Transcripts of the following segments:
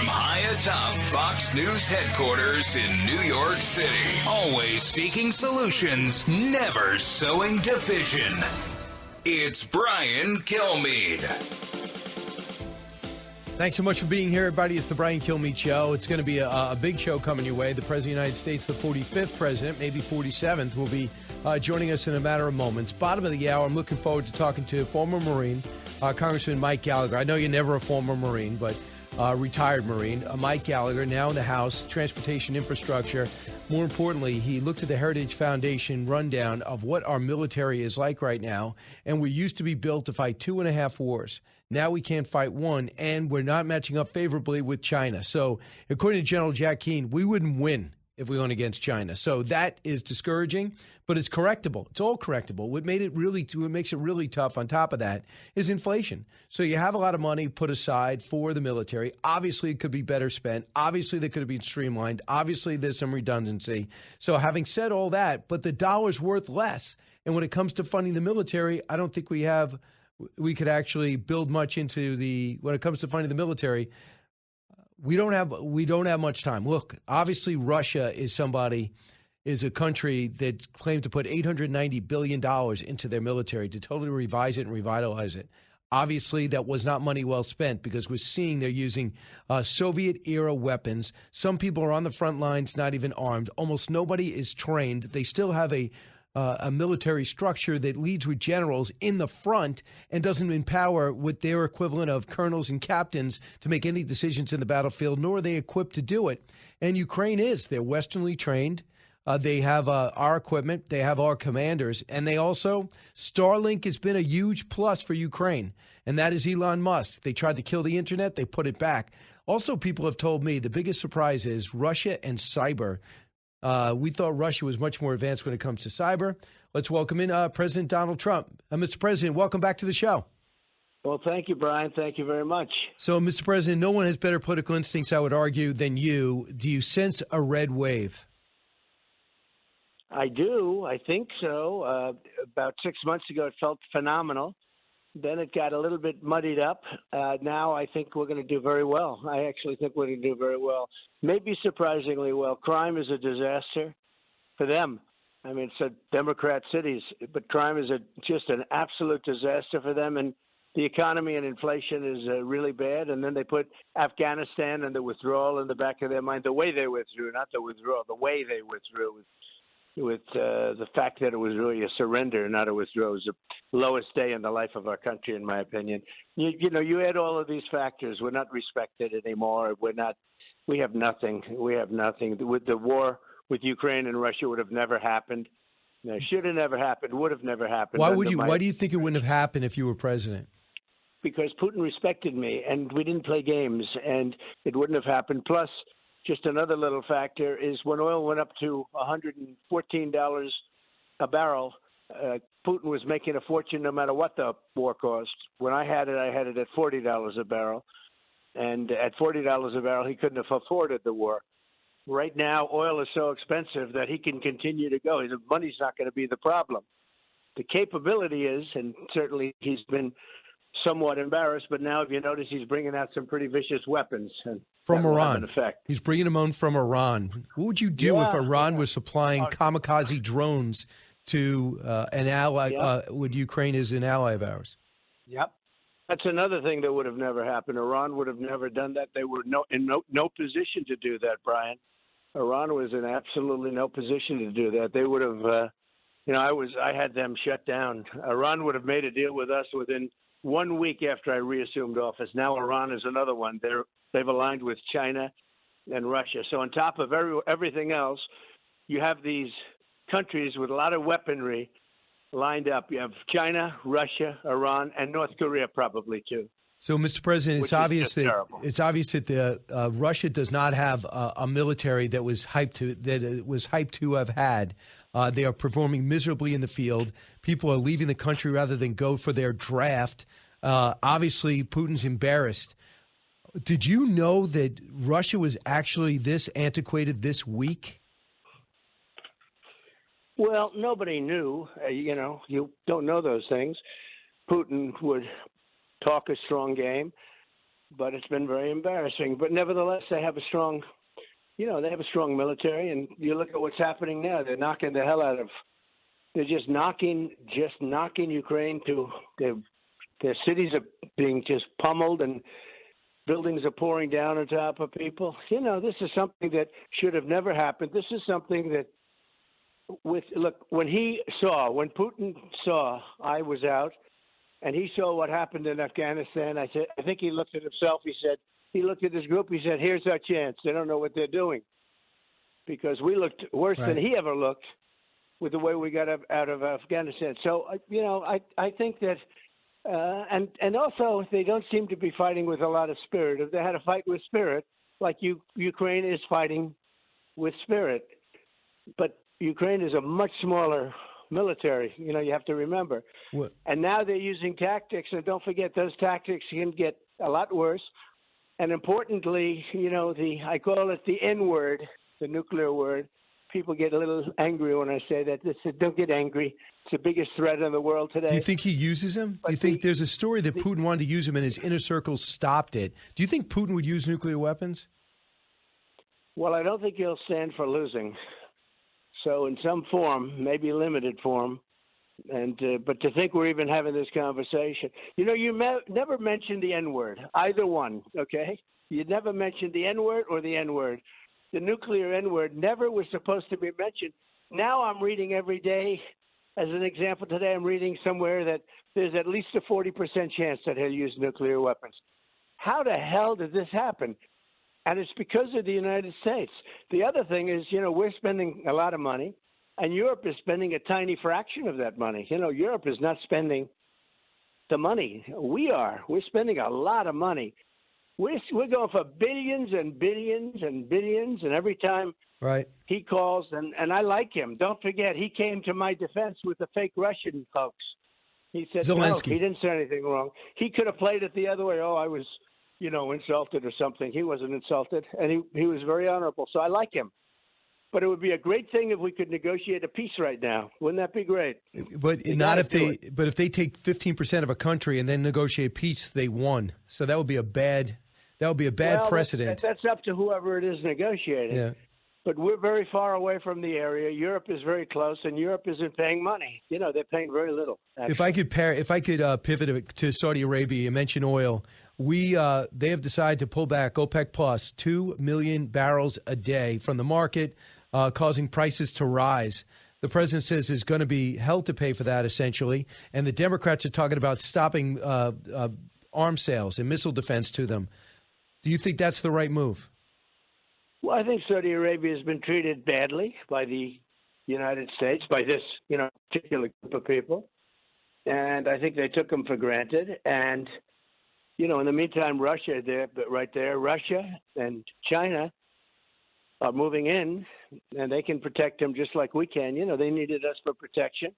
From high atop Fox News headquarters in New York City, always seeking solutions, never sowing division. It's Brian Kilmeade. Thanks so much for being here, everybody. It's the Brian Kilmeade Show. It's going to be a big show coming your way. The President of the United States, the 45th president, maybe 47th, will be joining us in a matter of moments. Bottom of the hour, I'm looking forward to talking to former Marine, Congressman Mike Gallagher. I know you're never a former Marine, but retired Marine. Mike Gallagher, now in the House, Transportation Infrastructure. More importantly, he looked at the Heritage Foundation rundown of what our military is like right now, and we used to be built to fight 2.5 wars. Now we can't fight one, and we're not matching up favorably with China. So according to General Jack Keane, we wouldn't win if we went against China. So that is discouraging, but it's correctable. It's all correctable. What makes it really tough on top of that is inflation. So you have a lot of money put aside for the military. Obviously, it could be better spent. Obviously, they could have been streamlined. Obviously, there's some redundancy. So having said all that, but the dollar's worth less. And when it comes to funding the military, I don't think we could actually build much into when it comes to funding the military. We don't have much time. Look, obviously Russia is a country that claimed to put $890 billion into their military to totally revise it and revitalize it. Obviously, that was not money well spent because we're seeing they're using Soviet-era weapons. Some people are on the front lines, not even armed. Almost nobody is trained. They still have a military structure that leads with generals in the front and doesn't empower with their equivalent of colonels and captains to make any decisions in the battlefield, nor are they equipped to do it. And Ukraine they're Westernly trained. They have our equipment. They have our commanders. And they also, Starlink has been a huge plus for Ukraine, and that is Elon Musk. They tried to kill the internet. They put it back. Also, people have told me the biggest surprise is Russia and cyber. We thought Russia was much more advanced when it comes to cyber. Let's welcome in President Donald Trump. Mr. President, welcome back to the show. Well, thank you, Brian. Thank you very much. So, Mr. President, no one has better political instincts, I would argue, than you. Do you sense a red wave? I do. I think so. About 6 months ago, it felt phenomenal. Then it got a little bit muddied up. Now I think we're going to do very well. I actually think we're going to do very well, maybe surprisingly well. Crime is a disaster for them. I mean, it's a Democrat cities, but crime is just an absolute disaster for them. And the economy and inflation is really bad. And then they put Afghanistan and the withdrawal in the back of their mind, the way they withdrew, not the withdrawal, the way they withdrew. With the fact that it was really a surrender, not a withdrawal. It was the lowest day in the life of our country, in my opinion. You add all of these factors. We're not respected anymore. We have nothing. We have nothing. With the war with Ukraine and Russia would have never happened. Should have never happened. Would have never happened. Why do you think it wouldn't have happened if you were president? Because Putin respected me, and we didn't play games, and it wouldn't have happened. Plus, just another little factor is when oil went up to $114 a barrel, Putin was making a fortune no matter what the war cost. When I had it at $40 a barrel. And at $40 a barrel, he couldn't have afforded the war. Right now, oil is so expensive that he can continue to go. The money's not going to be the problem. The capability is, and certainly he's been somewhat embarrassed, but now if you notice, he's bringing out some pretty vicious weapons. And from Iran. He's bringing them on from Iran. What would you do if Iran was supplying kamikaze drones to an ally, with Ukraine as an ally of ours? Yep. That's another thing that would have never happened. Iran would have never done that. They were in no position to do that, Brian. Iran was in absolutely no position to do that. They would have, I had them shut down. Iran would have made a deal with us within 1 week after I reassumed office. Now Iran is another one. They've aligned with China and Russia. So on top of everything else, you have these countries with a lot of weaponry lined up. You have China, Russia, Iran, and North Korea probably too. So, Mr. President, it's obvious that Russia does not have a military that was hyped to have had. They are performing miserably in the field. People are leaving the country rather than go for their draft. Obviously, Putin's embarrassed. Did you know that Russia was actually this antiquated this week? Well, nobody knew. You don't know those things. Putin would talk a strong game. but it's been very embarrassing. But nevertheless, they have a strong, they have a strong military. And you look at what's happening now; they're knocking the hell out of. They're just knocking Ukraine to their cities are being just pummeled and buildings are pouring down on top of people. This is something that should have never happened. This is something that, when Putin saw I was out and he saw what happened in Afghanistan, I think he looked at himself. He looked at his group. He said, here's our chance. They don't know what they're doing, because we looked worse than he ever looked with the way we got out of Afghanistan. So, I think that, and also they don't seem to be fighting with a lot of spirit. If they had a fight with spirit, like Ukraine is fighting with spirit, but Ukraine is a much smaller military. You have to remember. What? And now they're using tactics, and don't forget those tactics can get a lot worse. And importantly, I call it the N word, the nuclear word. People get a little angry when I say that. Don't get angry. It's the biggest threat in the world today. Do you think he uses him? Do you think there's a story that Putin wanted to use him and his inner circle stopped it? Do you think Putin would use nuclear weapons? Well, I don't think he'll stand for losing. So in some form, maybe limited form, but to think we're even having this conversation. You never mentioned the N-word, either one, okay? You never mentioned the N-word or the N-word. The nuclear N-word never was supposed to be mentioned. Now I'm reading every day, as an example today, I'm reading somewhere that there's at least a 40% chance that he'll use nuclear weapons. How the hell did this happen? And it's because of the United States. The other thing is, we're spending a lot of money, and Europe is spending a tiny fraction of that money. Europe is not spending the money. We are. We're spending a lot of money. We're going for billions and billions and billions, and every time he calls, and I like him. Don't forget, he came to my defense with the fake Russian folks. He said, Zelensky. No, he didn't say anything wrong. He could have played it the other way. Oh, I was, insulted or something. He wasn't insulted, and he was very honorable. So I like him. But it would be a great thing if we could negotiate a peace right now. Wouldn't that be great? But not if they. But if they take 15% of a country and then negotiate peace, they won. So that would be a bad. That would be a bad precedent. That's up to whoever it is negotiating. Yeah. But we're very far away from the area. Europe is very close, and Europe isn't paying money. They're paying very little. Actually. If I could pivot to Saudi Arabia, you mentioned oil. They have decided to pull back OPEC plus 2 million barrels a day from the market, causing prices to rise. The president says there's going to be hell to pay for that, essentially. And the Democrats are talking about stopping arms sales and missile defense to them. Do you think that's the right move? Well, I think Saudi Arabia has been treated badly by the United States, by this, particular group of people. And I think they took them for granted. And, in the meantime, Russia and China are moving in, and they can protect them just like we can. They needed us for protection.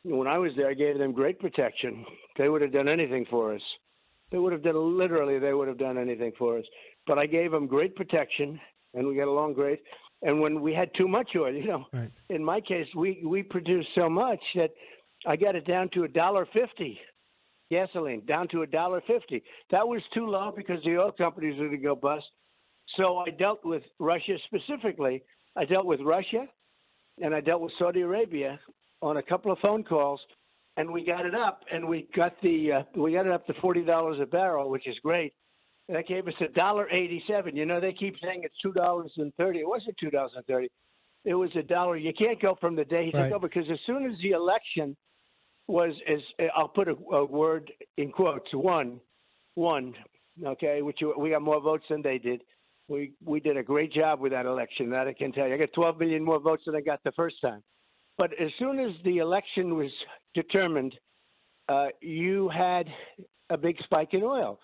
When I was there, I gave them great protection. They would have done anything for us. They would have done anything for us. But I gave them great protection, and we got along great. And when we had too much oil, in my case, we produced so much that I got it down to $1.50, gasoline, down to $1.50. That was too low because the oil companies were going to go bust. So I dealt with Russia specifically. I dealt with Russia, and I dealt with Saudi Arabia on a couple of phone calls. And we got it up, and we got it up to $40 a barrel, which is great. That gave us $1.87. They keep saying it's $2.30. It wasn't $2.30. It was $1. You can't go from the day he took over, because as soon as the election was, I'll put a word in quotes, won. Okay, which we got more votes than they did. We did a great job with that election. That I can tell you. I got 12 million more votes than I got the first time. But as soon as the election was determined, you had a big spike in oil.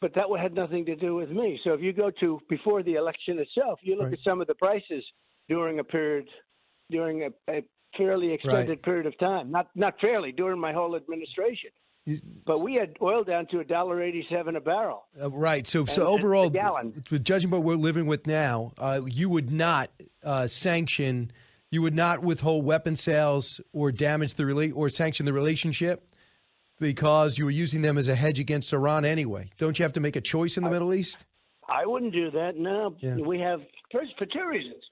But that had nothing to do with me. So if you go to before the election itself, you look at some of the prices during a fairly extended period of time. Not fairly, during my whole administration. But we had oil down to $1.87 a barrel. Right. So overall, judging by what we're living with now, you would not sanction. You would not withhold weapon sales or damage or sanction the relationship because you were using them as a hedge against Iran anyway. Don't you have to make a choice in the Middle East? I wouldn't do that. No, Yeah. we have first for two reasons.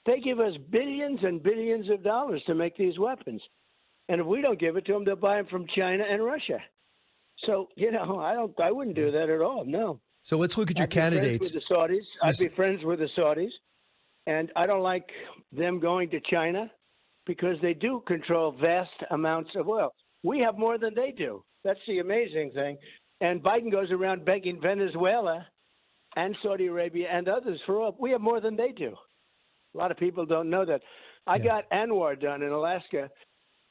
They give us billions and billions of dollars to make these weapons, and if we don't give it to them, they'll buy them from China and Russia. So I wouldn't do that at all. No. So let's look at your candidates. I'd be friends with the Saudis, and I don't like them going to China because they do control vast amounts of oil. We have more than they do. That's the amazing thing. And Biden goes around begging Venezuela and Saudi Arabia and others for oil. We have more than they do. A lot of people don't know that. I got Anwar done in Alaska.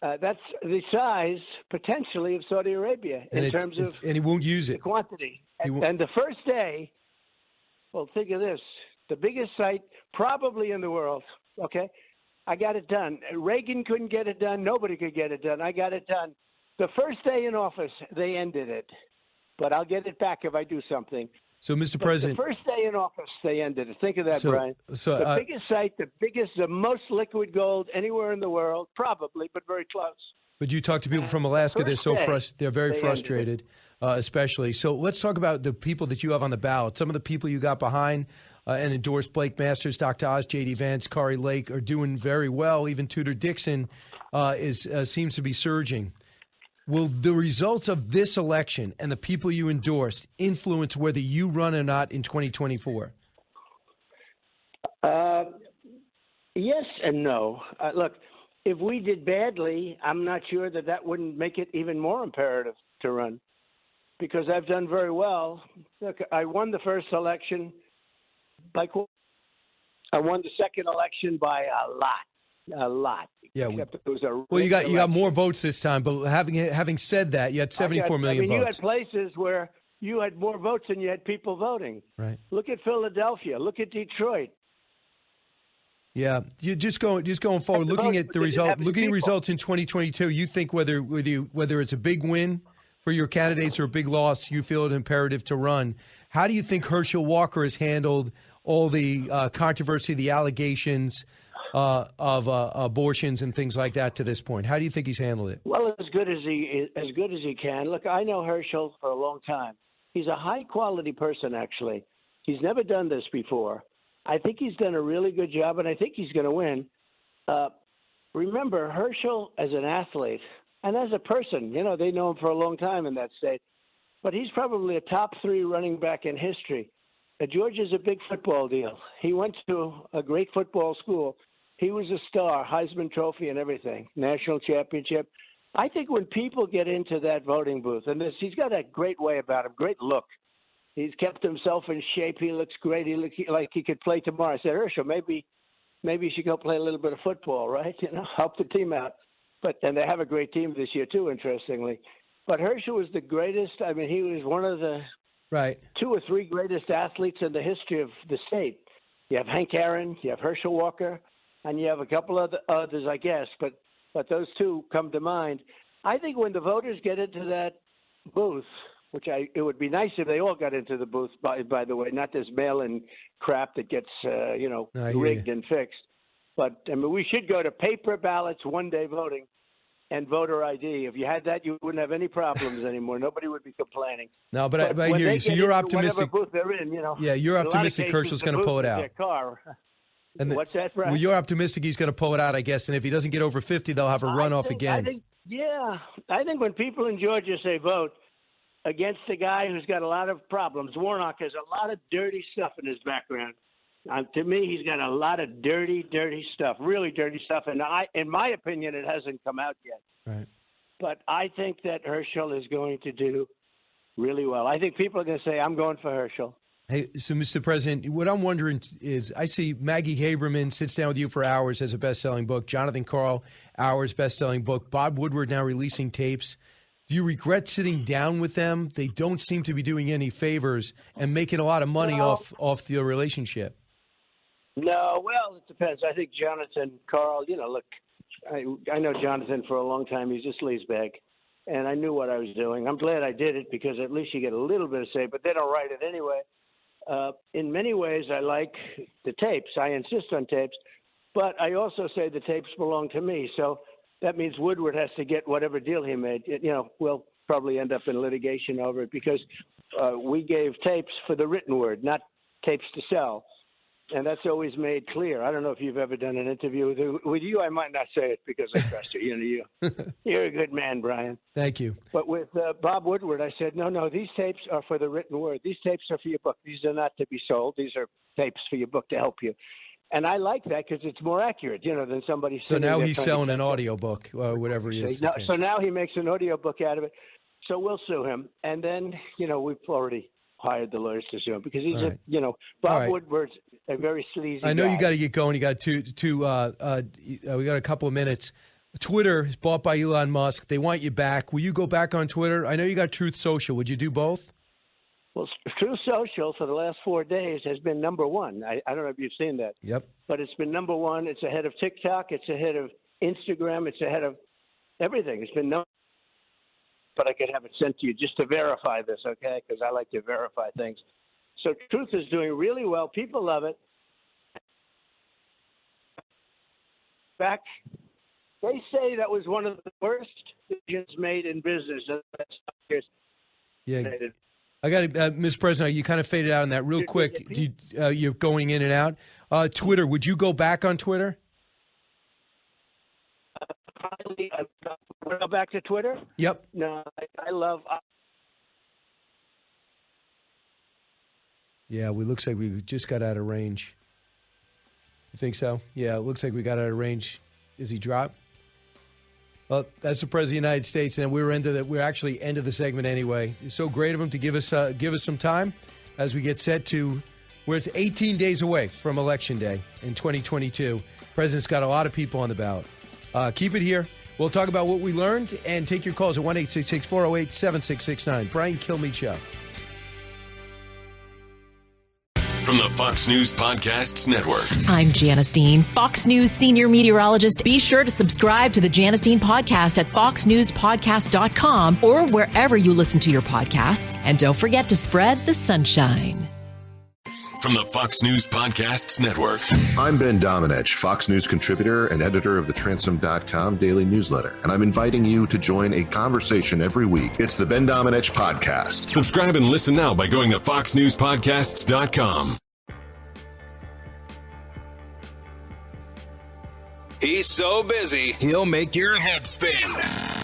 That's the size, potentially, of Saudi Arabia in terms of and he won't use it. Quantity. And the first day, well, think of this, the biggest site probably in the world, okay? I got it done. Reagan couldn't get it done. Nobody could get it done. I got it done. The first day in office, they ended it. But I'll get it back if I do something. So, Mr. President. The first day in office, they ended it. Think of that, Brian. So, the biggest site, the most liquid gold anywhere in the world, probably, but very close. But you talk to people from Alaska, they're very frustrated, especially. So let's talk about the people that you have on the ballot. Some of the people you got behind and endorsed, Blake Masters, Dr. Oz, J.D. Vance, Kari Lake, are doing very well. Even Tudor Dixon seems to be surging. Will the results of this election and the people you endorsed influence whether you run or not in 2024? Yes and no. Look, if we did badly, I'm not sure that wouldn't make it even more imperative to run, because I've done very well. Look, I won the first election I won the second election by a lot. Yeah. You got more votes this time, but having said that, you had 74 million votes. You had places where you had more votes than you had people voting. Right. Look at Philadelphia. Look at Detroit. Yeah, you just going forward, looking at the results in 2022. You think whether it's a big win for your candidates or a big loss, you feel it imperative to run. How do you think Herschel Walker has handled all the controversy, the allegations of abortions and things like that to this point? How do you think he's handled it? Well, as good as he can. Look, I know Herschel for a long time. He's a high quality person. Actually, he's never done this before. I think he's done a really good job, and I think he's going to win. Remember, Herschel as an athlete and as a person, they know him for a long time in that state. But he's probably a top 3 running back in history. Georgia's a big football deal. He went to a great football school. He was a star, Heisman Trophy and everything, national championship. I think when people get into that voting booth, and he's got a great way about him, great look. He's kept himself in shape. He looks great. He looks like he could play tomorrow. I said, Herschel, maybe you should go play a little bit of football, right? Help the team out. And they have a great team this year, too, interestingly. But Herschel was the greatest. I mean, he was one of the 2 or 3 greatest athletes in the history of the state. You have Hank Aaron, you have Herschel Walker, and you have a couple of others, I guess. But those 2 come to mind. I think when the voters get into that booth, it would be nice if they all got into the booth, by the way, not this mail-in crap that gets, rigged and fixed. But, I mean, we should go to paper ballots, one-day voting, and voter ID. If you had that, you wouldn't have any problems anymore. Nobody would be complaining. No, but I hear you. So you're optimistic. Whatever booth they're in, Yeah, you're optimistic Herschel's going to pull it out. What's that, Brian? Well, you're optimistic he's going to pull it out, I guess. And if he doesn't get over 50, they'll have a runoff again. I think when people in Georgia say vote against a guy who's got a lot of problems, Warnock has a lot of dirty stuff in his background. To me, he's got a lot of dirty stuff, really dirty stuff. And in my opinion, it hasn't come out yet. Right. But I think that Herschel is going to do really well. I think people are going to say, I'm going for Herschel. Hey, so Mr. President, what I'm wondering is, I see Maggie Haberman sits down with you for hours as a best-selling book. Jonathan Karl, hours, best-selling book. Bob Woodward now releasing tapes. Do you regret sitting down with them? They don't seem to be doing any favors and making a lot of money off the relationship. No, well, it depends. I think Jonathan Karl, look, I know Jonathan for a long time. He's a sleazebag, and I knew what I was doing. I'm glad I did it because at least you get a little bit of say, but they don't write it anyway. In many ways, I like the tapes. I insist on tapes, but I also say the tapes belong to me. So that means Woodward has to get whatever deal he made. We'll probably end up in litigation over it because we gave tapes for the written word, not tapes to sell. And that's always made clear. I don't know if you've ever done an interview with you. I might not say it because I trust you. You're a good man, Brian. Thank you. But with Bob Woodward, I said, no, these tapes are for the written word. These tapes are for your book. These are not to be sold. These are tapes for your book to help you. And I like that because it's more accurate, than somebody. So now he's selling an audio book, whatever he is. So now he makes an audio book out of it. So we'll sue him. And then, we've already hired the lawyers to sue him because he's Bob Woodward's a very sleazy I know guy. You got to get going. You got we got a couple of minutes. Twitter is bought by Elon Musk. They want you back. Will you go back on Twitter? I know you got Truth Social. Would you do both? Well, Truth Social for the last 4 days has been number one. I don't know if you've seen that. Yep. But it's been number one. It's ahead of TikTok. It's ahead of Instagram. It's ahead of everything. It's been number. But I could have it sent to you just to verify this, okay? Because I like to verify things. So Truth is doing really well. People love it. Back, they say that was one of the worst decisions made in business. Yeah. I got it, Mr. President, you kind of faded out on that real quick. You're going in and out. Twitter, would you go back on Twitter? Go back to Twitter? Yep. No, I love. Yeah, it looks like we just got out of range. You think so? Yeah, it looks like we got out of range. Is he dropped? Well, that's the President of the United States, and we're actually end of the segment anyway. It's so great of him to give us some time as we get set to where it's 18 days away from Election Day in 2022. President's got a lot of people on the ballot. Keep it here. We'll talk about what we learned and take your calls at 1-866-408-7669. Brian Kilmeade Show. From the Fox News Podcasts Network. I'm Janice Dean, Fox News senior meteorologist. Be sure to subscribe to the Janice Dean podcast at foxnewspodcast.com or wherever you listen to your podcasts. And don't forget to spread the sunshine. From the Fox News Podcasts Network. I'm Ben Domenech, Fox News contributor and editor of the Transom.com daily newsletter, and I'm inviting you to join a conversation every week. It's the Ben Domenech Podcast. Subscribe and listen now by going to foxnewspodcasts.com. He's so busy, he'll make your head spin.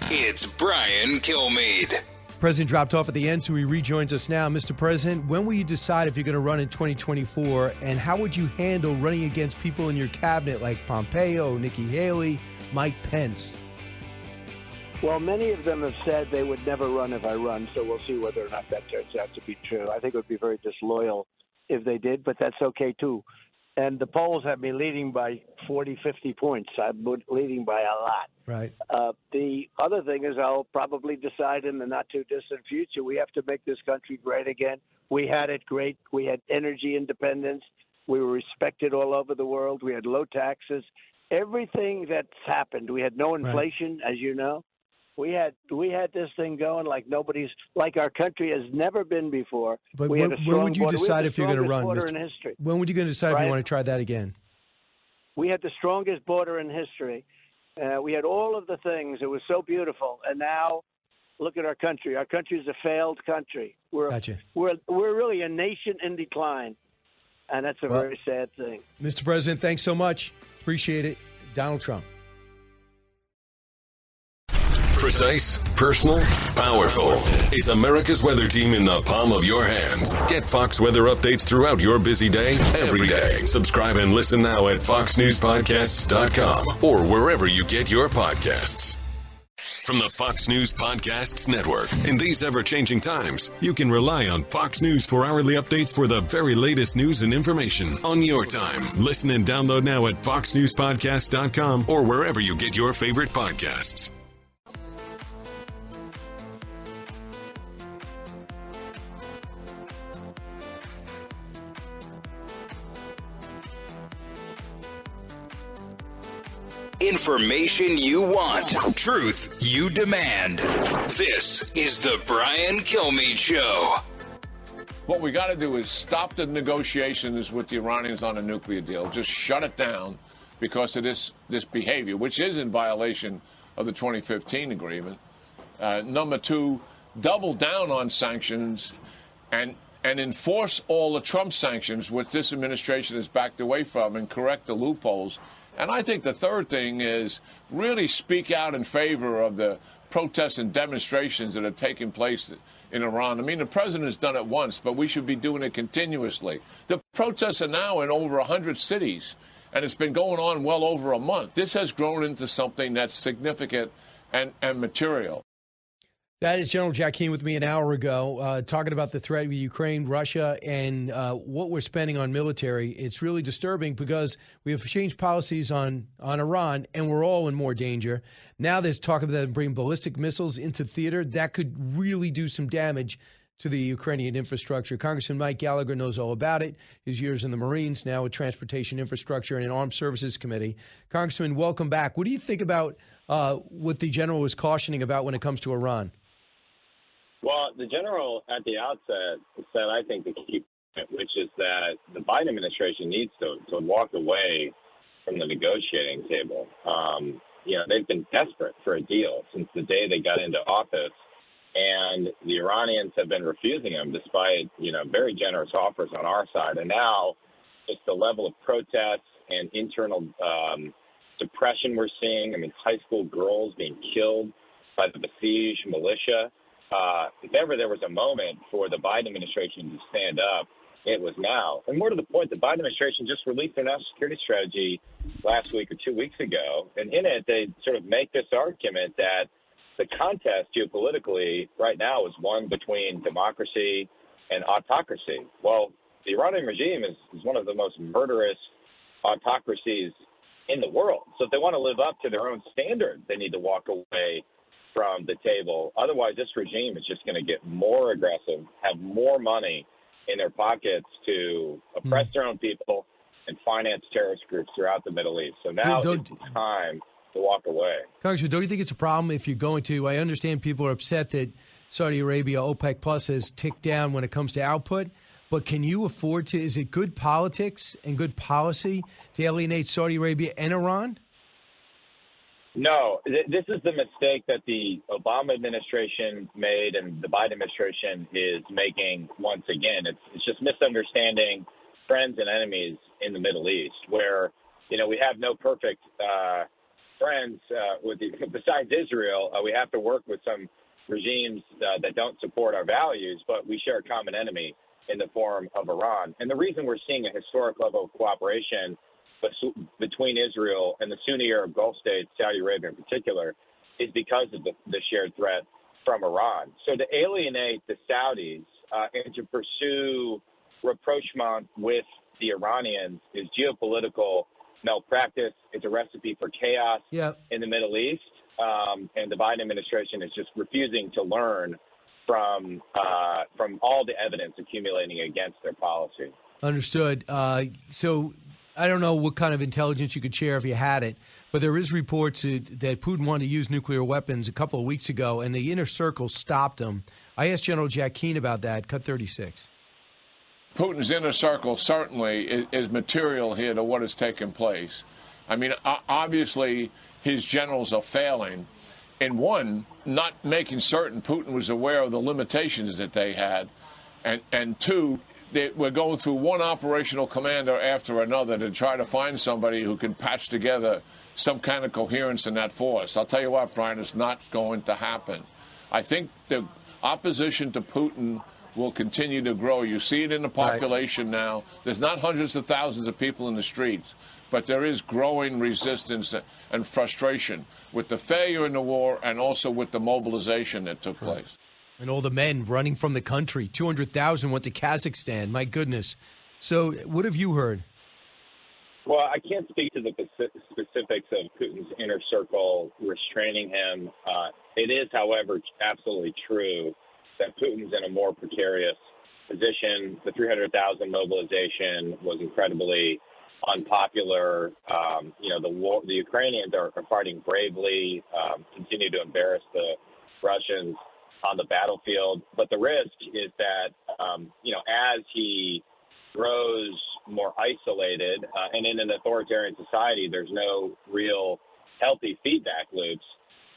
It's Brian Kilmeade. President dropped off at the end, so he rejoins us now. Mr. President, when will you decide if you're going to run in 2024, and how would you handle running against people in your cabinet like Pompeo, Nikki Haley, Mike Pence? Well, many of them have said they would never run if I run, so we'll see whether or not that turns out to be true. I think it would be very disloyal if they did, but that's okay, too. And the polls have me leading by 40, 50 points. I'm leading by a lot. Right. The other thing is I'll probably decide in the not-too-distant future we have to make this country great again. We had it great. We had energy independence. We were respected all over the world. We had low taxes. Everything that's happened. We had no inflation, as you know. We had this thing going like our country has never been before. But when would you decide if you're going to run? In history. When would you going to decide if you want to try that again? We had the strongest border in history. We had all of the things. It was so beautiful. And now, look at our country. Our country is a failed country. We're really a nation in decline, and that's a very sad thing. Mr. President, thanks so much. Appreciate it. Donald Trump. Precise, personal, powerful. It's America's weather team in the palm of your hands. Get Fox weather updates throughout your busy day, every day. Subscribe and listen now at foxnewspodcasts.com or wherever you get your podcasts. From the Fox News Podcasts Network. In these ever-changing times, you can rely on Fox News for hourly updates for the very latest news and information on your time. Listen and download now at foxnewspodcasts.com or wherever you get your favorite podcasts. Information you want. Truth you demand. This is the Brian Kilmeade Show. What we got to do is stop the negotiations with the Iranians on a nuclear deal. Just shut it down because of this behavior, which is in violation of the 2015 agreement. Number two, double down on sanctions and enforce all the Trump sanctions, which this administration has backed away from, and correct the loopholes. And I think the third thing is really speak out in favor of the protests and demonstrations that are taking place in Iran. I mean, the president has done it once, but we should be doing it continuously. The protests are now in over 100 cities, and it's been going on well over a month. This has grown into something that's significant and material. That is General Jack Keane with me an hour ago, talking about the threat with Ukraine, Russia, and what we're spending on military. It's really disturbing because we have changed policies on Iran, and we're all in more danger. Now there's talk of them bringing ballistic missiles into theater. That could really do some damage to the Ukrainian infrastructure. Congressman Mike Gallagher knows all about it. His years in the Marines, now with Transportation Infrastructure and an Armed Services Committee. Congressman, welcome back. What do you think about what the general was cautioning about when it comes to Iran? Well, the general at the outset said, I think, the key point, which is that the Biden administration needs to walk away from the negotiating table. They've been desperate for a deal since the day they got into office, and the Iranians have been refusing them despite, very generous offers on our side. And now it's the level of protests and internal suppression we're seeing. I mean, high school girls being killed by the Basij militia. If ever there was a moment for the Biden administration to stand up, it was now. And more to the point, the Biden administration just released their national security strategy last week or 2 weeks ago. And in it, they sort of make this argument that the contest geopolitically right now is one between democracy and autocracy. Well, the Iranian regime is one of the most murderous autocracies in the world. So if they want to live up to their own standard, they need to walk away from the table. Otherwise, this regime is just going to get more aggressive, have more money in their pockets to oppress their own people and finance terrorist groups throughout the Middle East. So now it's time to walk away. Congressman, don't you think it's a problem if you're going to? I understand people are upset that Saudi Arabia, OPEC Plus, has ticked down when it comes to output. But can you afford to? Is it good politics and good policy to alienate Saudi Arabia and Iran? No, this is the mistake that the Obama administration made and the Biden administration is making once again. It's just misunderstanding friends and enemies in the Middle East, where, we have no perfect friends besides Israel. We have to work with some regimes that don't support our values, but we share a common enemy in the form of Iran. And the reason we're seeing a historic level of cooperation between Israel and the Sunni Arab Gulf states, Saudi Arabia in particular, is because of the shared threat from Iran. So to alienate the Saudis and to pursue rapprochement with the Iranians is geopolitical malpractice. It's a recipe for chaos in the Middle East. And the Biden administration is just refusing to learn from all the evidence accumulating against their policy. Understood. So I don't know what kind of intelligence you could share if you had it, but there is reports that Putin wanted to use nuclear weapons a couple of weeks ago, and the inner circle stopped him. I asked General Jack Keane about that. Cut 36. Putin's inner circle certainly is material here to what has taken place. I mean, obviously, his generals are failing. In one, not making certain Putin was aware of the limitations that they had, and two, we're going through one operational commander after another to try to find somebody who can patch together some kind of coherence in that force. I'll tell you what, Brian, it's not going to happen. I think the opposition to Putin will continue to grow. You see it in the population now. There's not hundreds of thousands of people in the streets, but there is growing resistance and frustration with the failure in the war and also with the mobilization that took place. And all the men running from the country. 200,000 went to Kazakhstan. My goodness. So what have you heard? Well, I can't speak to the specifics of Putin's inner circle restraining him. It is, however, absolutely true that Putin's in a more precarious position. The 300,000 mobilization was incredibly unpopular. The Ukrainians are fighting bravely, continue to embarrass the Russians on the battlefield. But the risk is that, as he grows more isolated, and in an authoritarian society, there's no real healthy feedback loops,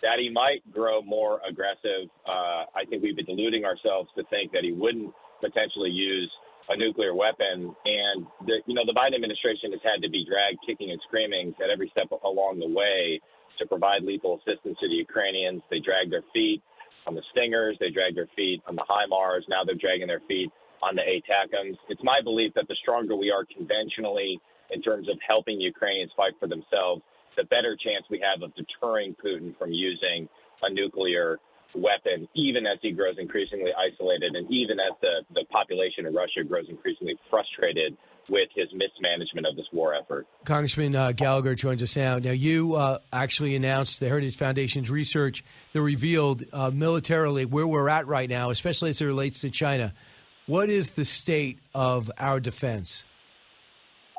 that he might grow more aggressive. I think we've been deluding ourselves to think that he wouldn't potentially use a nuclear weapon. And the Biden administration has had to be dragged kicking and screaming at every step along the way to provide lethal assistance to the Ukrainians. They dragged their feet on the Stingers. They dragged their feet on the HIMARS. Now they're dragging their feet on the ATACMS. It's my belief that the stronger we are conventionally in terms of helping Ukrainians fight for themselves, the better chance we have of deterring Putin from using a nuclear weapon, even as he grows increasingly isolated and even as the population of Russia grows increasingly frustrated with his mismanagement of this war effort. Congressman Gallagher joins us now. Now, you actually announced the Heritage Foundation's research that revealed militarily where we're at right now, especially as it relates to China. What is the state of our defense?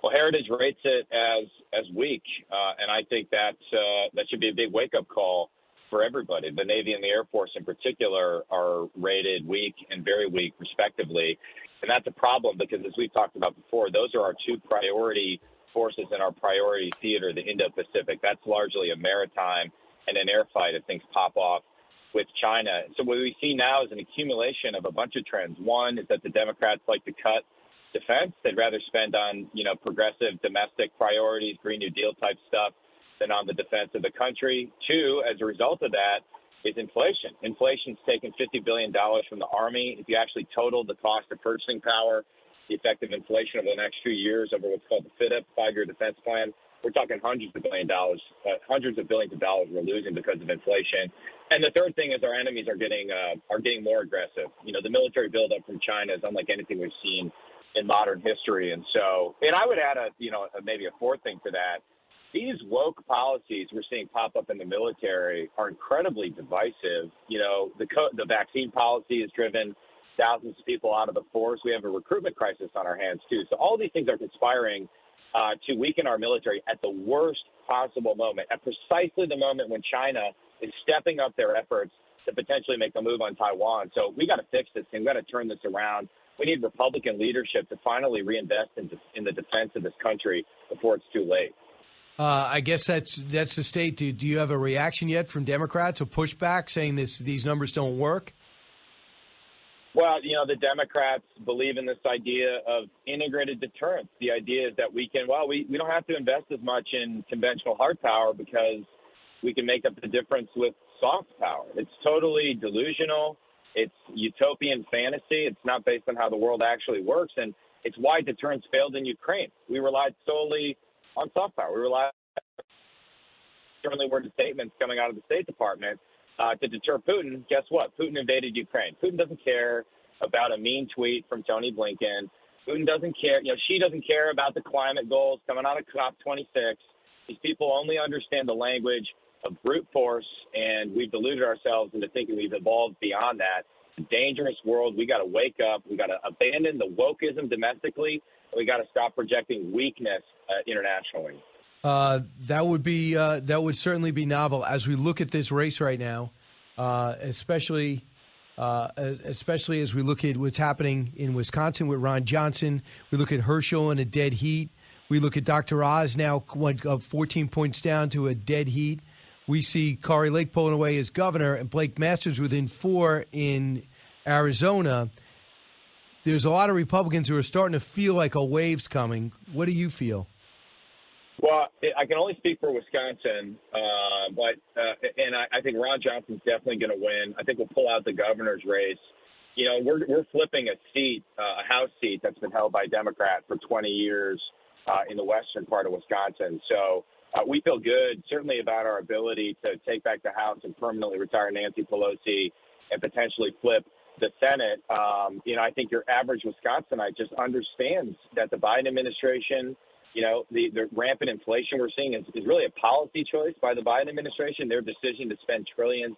Well, Heritage rates it as weak, and I think that should be a big wake-up call for everybody. The Navy and the Air Force in particular are rated weak and very weak, respectively. And that's a problem because, as we've talked about before, those are our two priority forces in our priority theater, the Indo-Pacific. That's largely a maritime and an air fight if things pop off with China. So what we see now is an accumulation of a bunch of trends. One is that the Democrats like to cut defense. They'd rather spend on, progressive domestic priorities, Green New Deal type stuff, than on the defense of the country. Two, as a result of that, is inflation. Inflation's taken $50 billion from the Army. If you actually total the cost of purchasing power, the effective inflation over the next few years over what's called the FYDP, 5-year defense plan, we're talking hundreds of billions of dollars we're losing because of inflation. And the third thing is our enemies are getting more aggressive. The military buildup from China is unlike anything we've seen in modern history. And I would add maybe a fourth thing to that. These woke policies we're seeing pop up in the military are incredibly divisive. The vaccine policy has driven thousands of people out of the force. We have a recruitment crisis on our hands, too. So all these things are conspiring to weaken our military at the worst possible moment, at precisely the moment when China is stepping up their efforts to potentially make a move on Taiwan. So we got to fix this thing. We got to turn this around. We need Republican leadership to finally reinvest in the defense of this country before it's too late. I guess that's the state. Do you have a reaction yet from Democrats or pushback saying these numbers don't work? Well, the Democrats believe in this idea of integrated deterrence. The idea is that we don't have to invest as much in conventional hard power because we can make up the difference with soft power. It's totally delusional. It's utopian fantasy. It's not based on how the world actually works. And it's why deterrence failed in Ukraine. We relied solely on soft power. We relied certainly worded statements coming out of the State Department to deter Putin. Guess what? Putin invaded Ukraine. Putin doesn't care about a mean tweet from Tony Blinken. Putin doesn't care. She doesn't care about the climate goals coming out of COP26. These people only understand the language of brute force, and we've deluded ourselves into thinking we've evolved beyond that. It's a dangerous world. We got to wake up. We got to abandon the wokeism domestically. And we got to stop projecting weakness internationally. That would certainly be novel as we look at this race right now, especially as we look at what's happening in Wisconsin with Ron Johnson. We look at Herschel in a dead heat. We look at Dr. Oz now 14 points down to a dead heat. We see Kari Lake pulling away as governor and Blake Masters within 4 in Arizona. There's a lot of Republicans who are starting to feel like a wave's coming. What do you feel? Well, I can only speak for Wisconsin, but I think Ron Johnson's definitely going to win. I think we'll pull out the governor's race. We're flipping a seat, a House seat that's been held by a Democrat for 20 years in the western part of Wisconsin. So we feel good, certainly about our ability to take back the House and permanently retire Nancy Pelosi and potentially flip the Senate. I think your average Wisconsinite just understands that the Biden administration, the rampant inflation we're seeing is really a policy choice by the Biden administration, their decision to spend trillions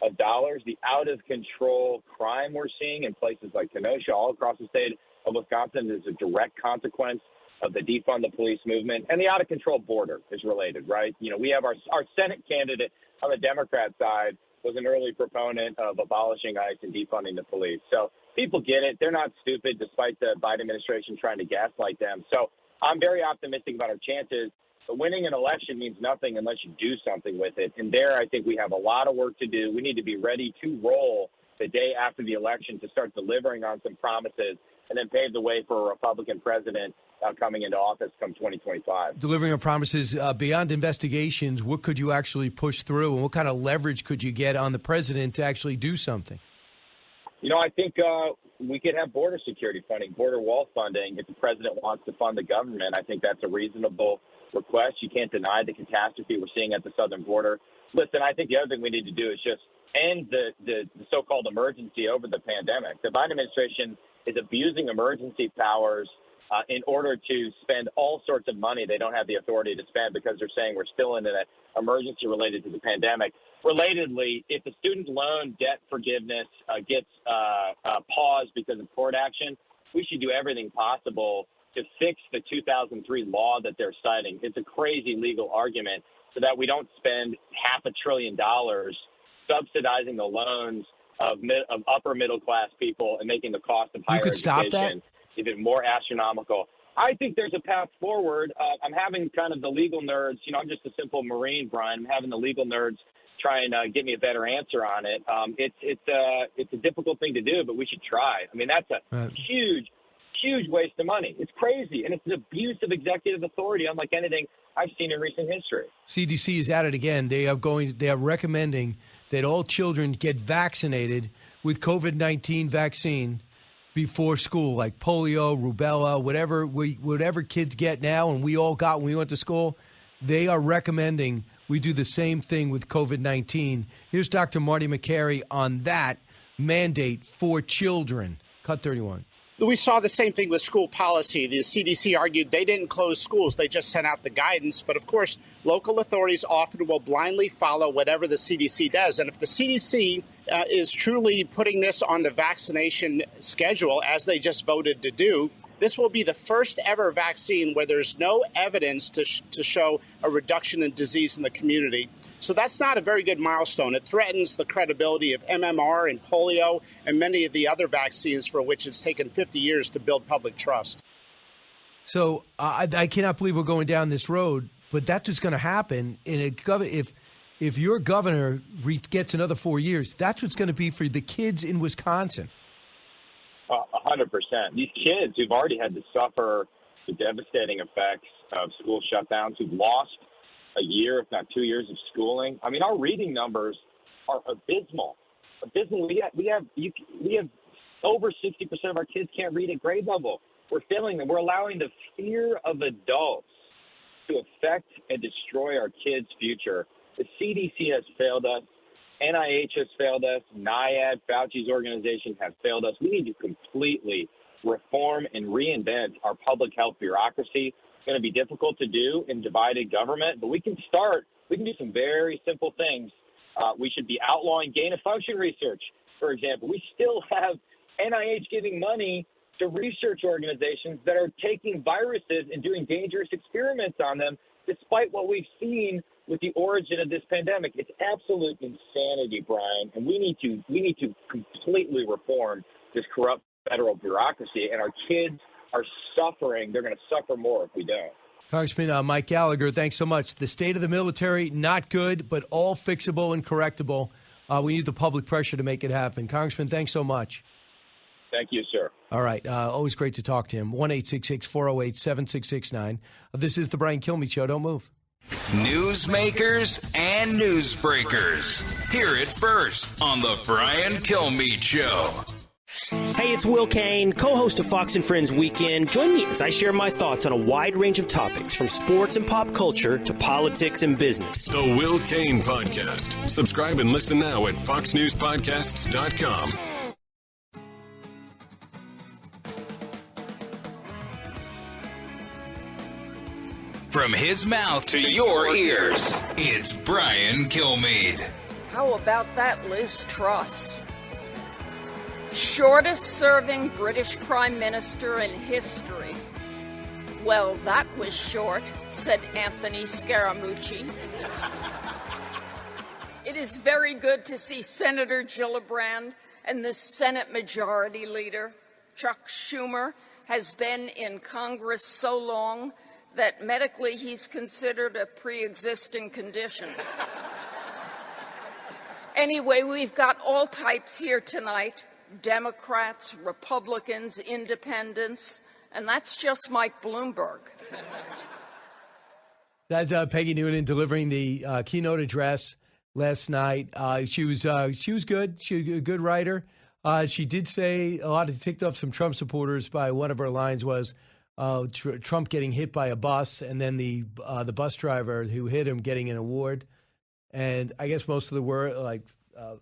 of dollars. The out-of-control crime we're seeing in places like Kenosha, all across the state of Wisconsin, is a direct consequence of the defund the police movement. And the out-of-control border is related, right? We have our Senate candidate on the Democrat side was an early proponent of abolishing ICE and defunding the police. So people get it. They're not stupid, despite the Biden administration trying to gaslight them. So I'm very optimistic about our chances. But winning an election means nothing unless you do something with it. And there, I think we have a lot of work to do. We need to be ready to roll the day after the election to start delivering on some promises and then pave the way for a Republican president coming into office come 2025. Delivering on promises beyond investigations, what could you actually push through, and what kind of leverage could you get on the president to actually do something? You know, I think we could have border security funding, border wall funding. If the president wants to fund the government, I think that's a reasonable request. You can't deny the catastrophe we're seeing at the southern border. Listen, I think the other thing we need to do is just end the so-called emergency over the pandemic. The Biden administration is abusing emergency powers in order to spend all sorts of money they don't have the authority to spend because they're saying we're still in an emergency related to the pandemic. Relatedly, if the student loan debt forgiveness gets paused because of court action, we should do everything possible to fix the 2003 law that they're citing. It's a crazy legal argument so that we don't spend $500 billion subsidizing the loans of upper middle class people and making the cost of higher education even more astronomical. I think there's a path forward. I'm having kind of the legal nerds, I'm just a simple Marine, Brian. I'm having the legal nerds try and get me a better answer on it. It's a difficult thing to do, but we should try. I mean, that's a huge waste of money. It's crazy, and it's an abuse of executive authority unlike anything I've seen in recent history. CDC is at it again. They are recommending that all children get vaccinated with COVID-19 vaccine before school, like polio, rubella, whatever kids get now, and we all got when we went to school. They are recommending we do the same thing with COVID-19. Here's Dr. Marty McCary on that mandate for children. Cut 31. We saw the same thing with school policy. The CDC argued they didn't close schools. They just sent out the guidance. But, of course, local authorities often will blindly follow whatever the CDC does. And if the CDC is truly putting this on the vaccination schedule, as they just voted to do, this will be the first ever vaccine where there's no evidence to show a reduction in disease in the community. So that's not a very good milestone. It threatens the credibility of MMR and polio and many of the other vaccines for which it's taken 50 years to build public trust. So I cannot believe we're going down this road, but that's what's going to happen. If your governor gets another 4 years, that's what's going to be for the kids in Wisconsin. 100%. These kids who've already had to suffer the devastating effects of school shutdowns, who've lost a year, if not 2 years of schooling. I mean, our reading numbers are abysmal. We have over 60% of our kids can't read at grade level. We're failing them. We're allowing the fear of adults to affect and destroy our kids' future. The CDC has failed us. NIH has failed us. NIAID, Fauci's organization, have failed us. We need to completely reform and reinvent our public health bureaucracy. It's going to be difficult to do in divided government, but we can start. We can do some very simple things. We should be outlawing gain-of-function research, for example. We still have NIH giving money to research organizations that are taking viruses and doing dangerous experiments on them, despite what we've seen with the origin of this pandemic. It's absolute insanity, Brian, and we need to completely reform this corrupt federal bureaucracy, and our kids are suffering. They're going to suffer more if we don't. Congressman Mike Gallagher, thanks so much. The state of the military, not good, but all fixable and correctable. We need the public pressure to make it happen. Congressman, thanks so much. Thank you, sir. All right. Always great to talk to him. 1-866-408-7669. This is the Brian Kilmeade Show. Don't move. Newsmakers and newsbreakers. Hear it first on the Brian Kilmeade Show. Hey, it's Will Kane, co-host of Fox & Friends Weekend. Join me as I share my thoughts on a wide range of topics, from sports and pop culture to politics and business. The Will Kane Podcast. Subscribe and listen now at foxnewspodcasts.com. From his mouth to your ears, it's Brian Kilmeade. How about that Liz Truss? Shortest serving British Prime Minister in history. Well, that was short, said Anthony Scaramucci. It is very good to see Senator Gillibrand and the Senate Majority Leader, Chuck Schumer, has been in Congress so long that medically he's considered a pre-existing condition. Anyway, we've got all types here tonight, Democrats, Republicans, independents, and that's just Mike Bloomberg. That's Peggy Noonan delivering the keynote address last night. She was good. She was a good writer. She did say a lot of ticked off some Trump supporters by one of her lines was Trump getting hit by a bus, and then the bus driver who hit him getting an award. And I guess most of the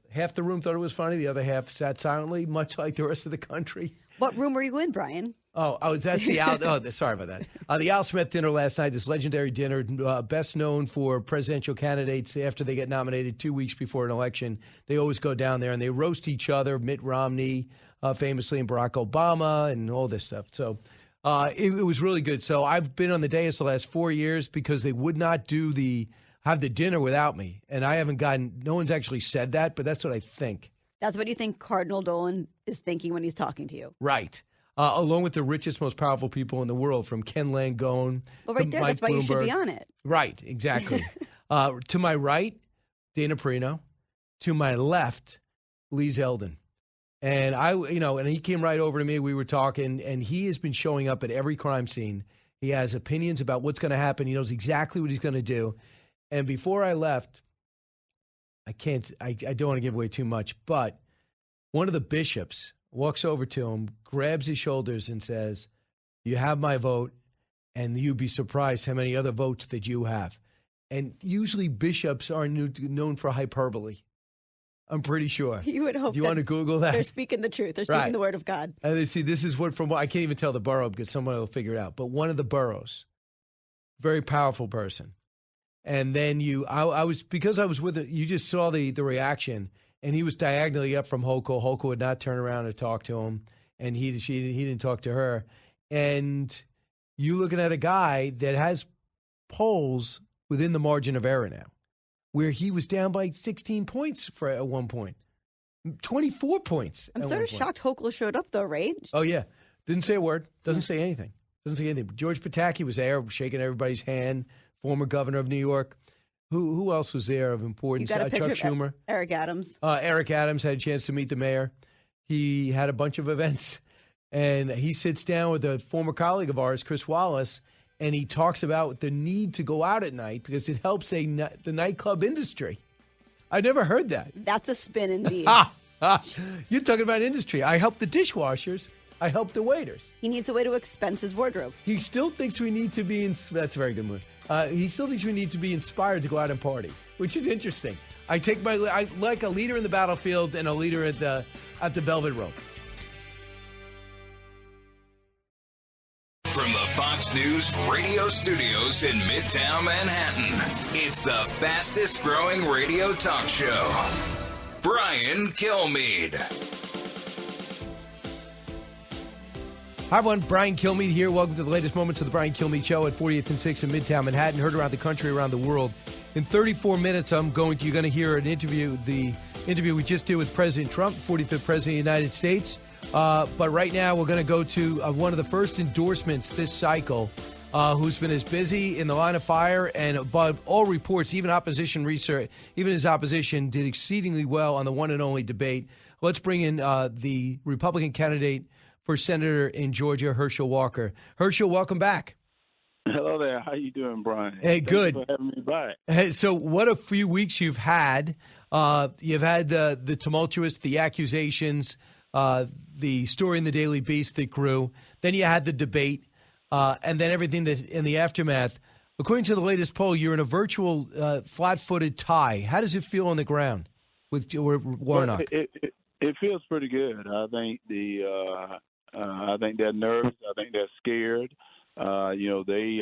half the room thought it was funny. The other half sat silently, much like the rest of the country. What room were you in, Brian? That's the Al. Sorry about that. The Al Smith dinner last night, this legendary dinner, best known for presidential candidates after they get nominated 2 weeks before an election. They always go down there and they roast each other, Mitt Romney, famously, and Barack Obama, and all this stuff. So it was really good. So I've been on the dais the last 4 years because they would not have the dinner without me, and I haven't gotten. No one's actually said that, but that's what I think. That's what you think Cardinal Dolan is thinking when he's talking to you, right? Along with the richest, most powerful people in the world, from Ken Langone. Well, right there, that's why you should be on it. Right, exactly. To my right, Dana Perino. To my left, Lee Zeldin. And and he came right over to me. We were talking, and he has been showing up at every crime scene. He has opinions about what's going to happen. He knows exactly what he's going to do. And before I left, I don't want to give away too much, but one of the bishops walks over to him, grabs his shoulders and says, "You have my vote, and you'd be surprised how many other votes that you have." And usually bishops are known for hyperbole. I'm pretty sure. You would hope. Do you want to Google that? They're speaking the truth. They're speaking the word of God. And see, this is I can't even tell the borough because someone will figure it out. But one of the boroughs, very powerful person. And then I was with it, you just saw the reaction. And he was diagonally up from Hochul. Hochul would not turn around and talk to him, and he didn't talk to her. And you looking at a guy that has polls within the margin of error now, where he was down by 16 points at one point, 24 points. I'm sort of shocked Hochul showed up, though, right? Oh, yeah. Didn't say a word. Doesn't say anything. George Pataki was there, shaking everybody's hand, former governor of New York. Who else was there of importance? Chuck Schumer. Eric Adams. Eric Adams had a chance to meet the mayor. He had a bunch of events. And he sits down with a former colleague of ours, Chris Wallace, and he talks about the need to go out at night because it helps the nightclub industry. I never heard that. That's a spin indeed. You're talking about industry. I help the dishwashers. I help the waiters. He needs a way to expense his wardrobe. He still thinks we need to be that's a very good move. He still thinks we need to be inspired to go out and party, which is interesting. I like a leader in the battlefield and a leader at the Velvet Rope. From the Fox News radio studios in Midtown Manhattan, it's the fastest growing radio talk show. Brian Kilmeade. Hi, everyone. Brian Kilmeade here. Welcome to the latest moments of the Brian Kilmeade Show at 40th and 6th in Midtown Manhattan. Heard around the country, around the world. In 34 minutes, you're going to hear an interview, the interview we just did with President Trump, 45th President of the United States. But right now, we're going to go to one of the first endorsements this cycle, who's been as busy in the line of fire, and above all reports, even opposition research, even his opposition did exceedingly well on the one and only debate. Let's bring in the Republican candidate for Senator in Georgia, Herschel Walker. Herschel, welcome back. Hello there. How you doing, Brian? Hey, good. Thanks for having me back. Hey, so what a few weeks you've had. You've had the tumultuous, the accusations, the story in the Daily Beast that grew. Then you had the debate, and then everything that in the aftermath. According to the latest poll, you're in a virtual flat-footed tie. How does it feel on the ground with Warnock? Well, it feels pretty good. I think I think they're nervous. I think they're scared. They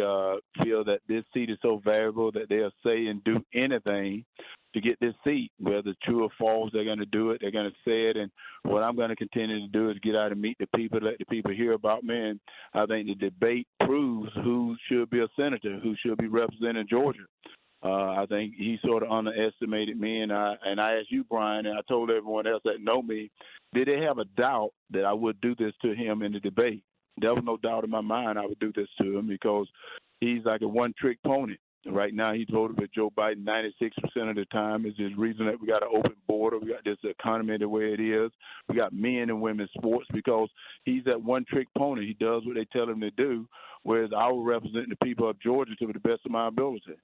feel that this seat is so valuable that they'll say and do anything to get this seat. Whether true or false, they're going to do it. They're going to say it. And what I'm going to continue to do is get out and meet the people, let the people hear about me. And I think the debate proves who should be a senator, who should be representing Georgia. I think he sort of underestimated me, and I asked you, Brian, and I told everyone else that know me, did they have a doubt that I would do this to him in the debate? There was no doubt in my mind I would do this to him because he's like a one-trick pony. Right now, he's voted with Joe Biden 96% of the time. Is the reason that we got an open border. We got this economy the way it is. We got men and women's sports because he's that one-trick pony. He does what they tell him to do, whereas I will represent the people of Georgia to the best of my ability.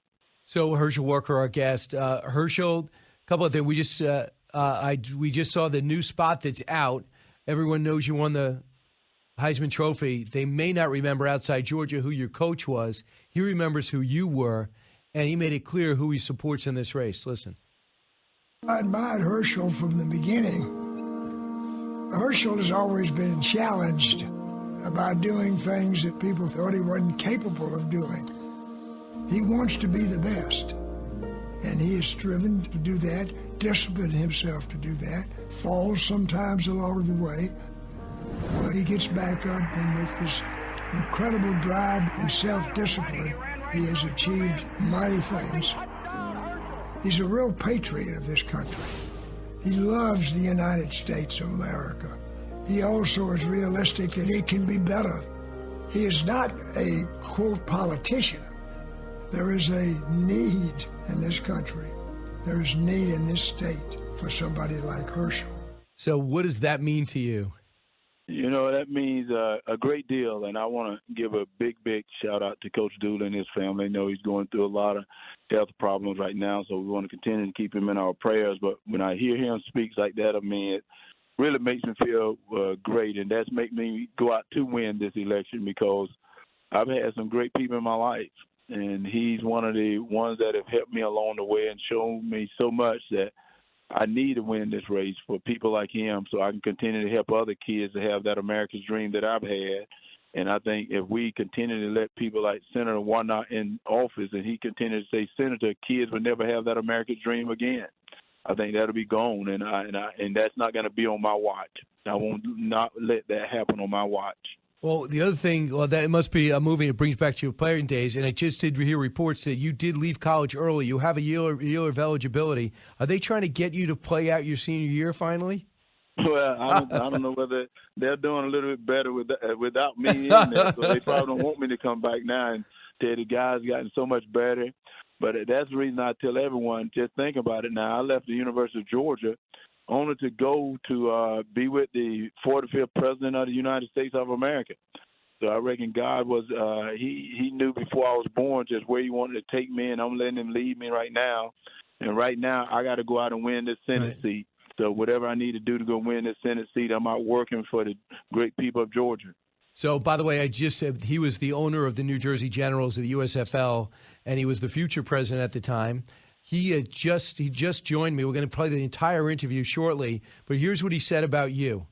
So Herschel Walker, our guest. Herschel, a couple of things. We just saw the new spot that's out. Everyone knows you won the Heisman Trophy. They may not remember outside Georgia who your coach was. He remembers who you were, and he made it clear who he supports in this race. Listen. I admired Herschel from the beginning. Herschel has always been challenged about doing things that people thought he wasn't capable of doing. He wants to be the best, and he is driven to do that, discipline himself to do that, falls sometimes along the way, but he gets back up, and with his incredible drive and self-discipline, he has achieved mighty things. He's a real patriot of this country. He loves the United States of America. He also is realistic that it can be better. He is not a, quote, politician. There is a need in this country. There is need in this state for somebody like Herschel. So what does that mean to you? You know, that means a great deal, and I want to give a big, big shout-out to Coach Dooley and his family. I know he's going through a lot of health problems right now, so we want to continue to keep him in our prayers. But when I hear him speak like that, I mean, it really makes me feel great, and that's make me go out to win this election because I've had some great people in my life, and he's one of the ones that have helped me along the way and shown me so much that I need to win this race for people like him so I can continue to help other kids to have that America's dream that I've had. And I think if we continue to let people like Senator Warnock in office and he continues to say senator, kids will never have that America's dream again. I think that'll be gone, and that's not going to be on my watch. I won't not let that happen on my watch. Well, the other thing, that it must be a movie that brings back to your playing days, and I just did hear reports that you did leave college early. You have a year of eligibility. Are they trying to get you to play out your senior year finally? Well, I don't know whether they're doing a little bit better without me in there, so they probably don't want me to come back now and tell the guys gotten so much better. But that's the reason I tell everyone, just think about it now. I left the University of Georgia only to go to be with the 45th President of the United States of America. So I reckon God was he knew before I was born just where he wanted to take me, and I'm letting him lead me right now. And right now I got to go out and win this Senate seat. So whatever I need to do to go win this Senate seat, I'm out working for the great people of Georgia. So, by the way, I just said he was the owner of the New Jersey Generals of the USFL, and he was the future president at the time. He just joined me. We're going to play the entire interview shortly, but here's what he said about you.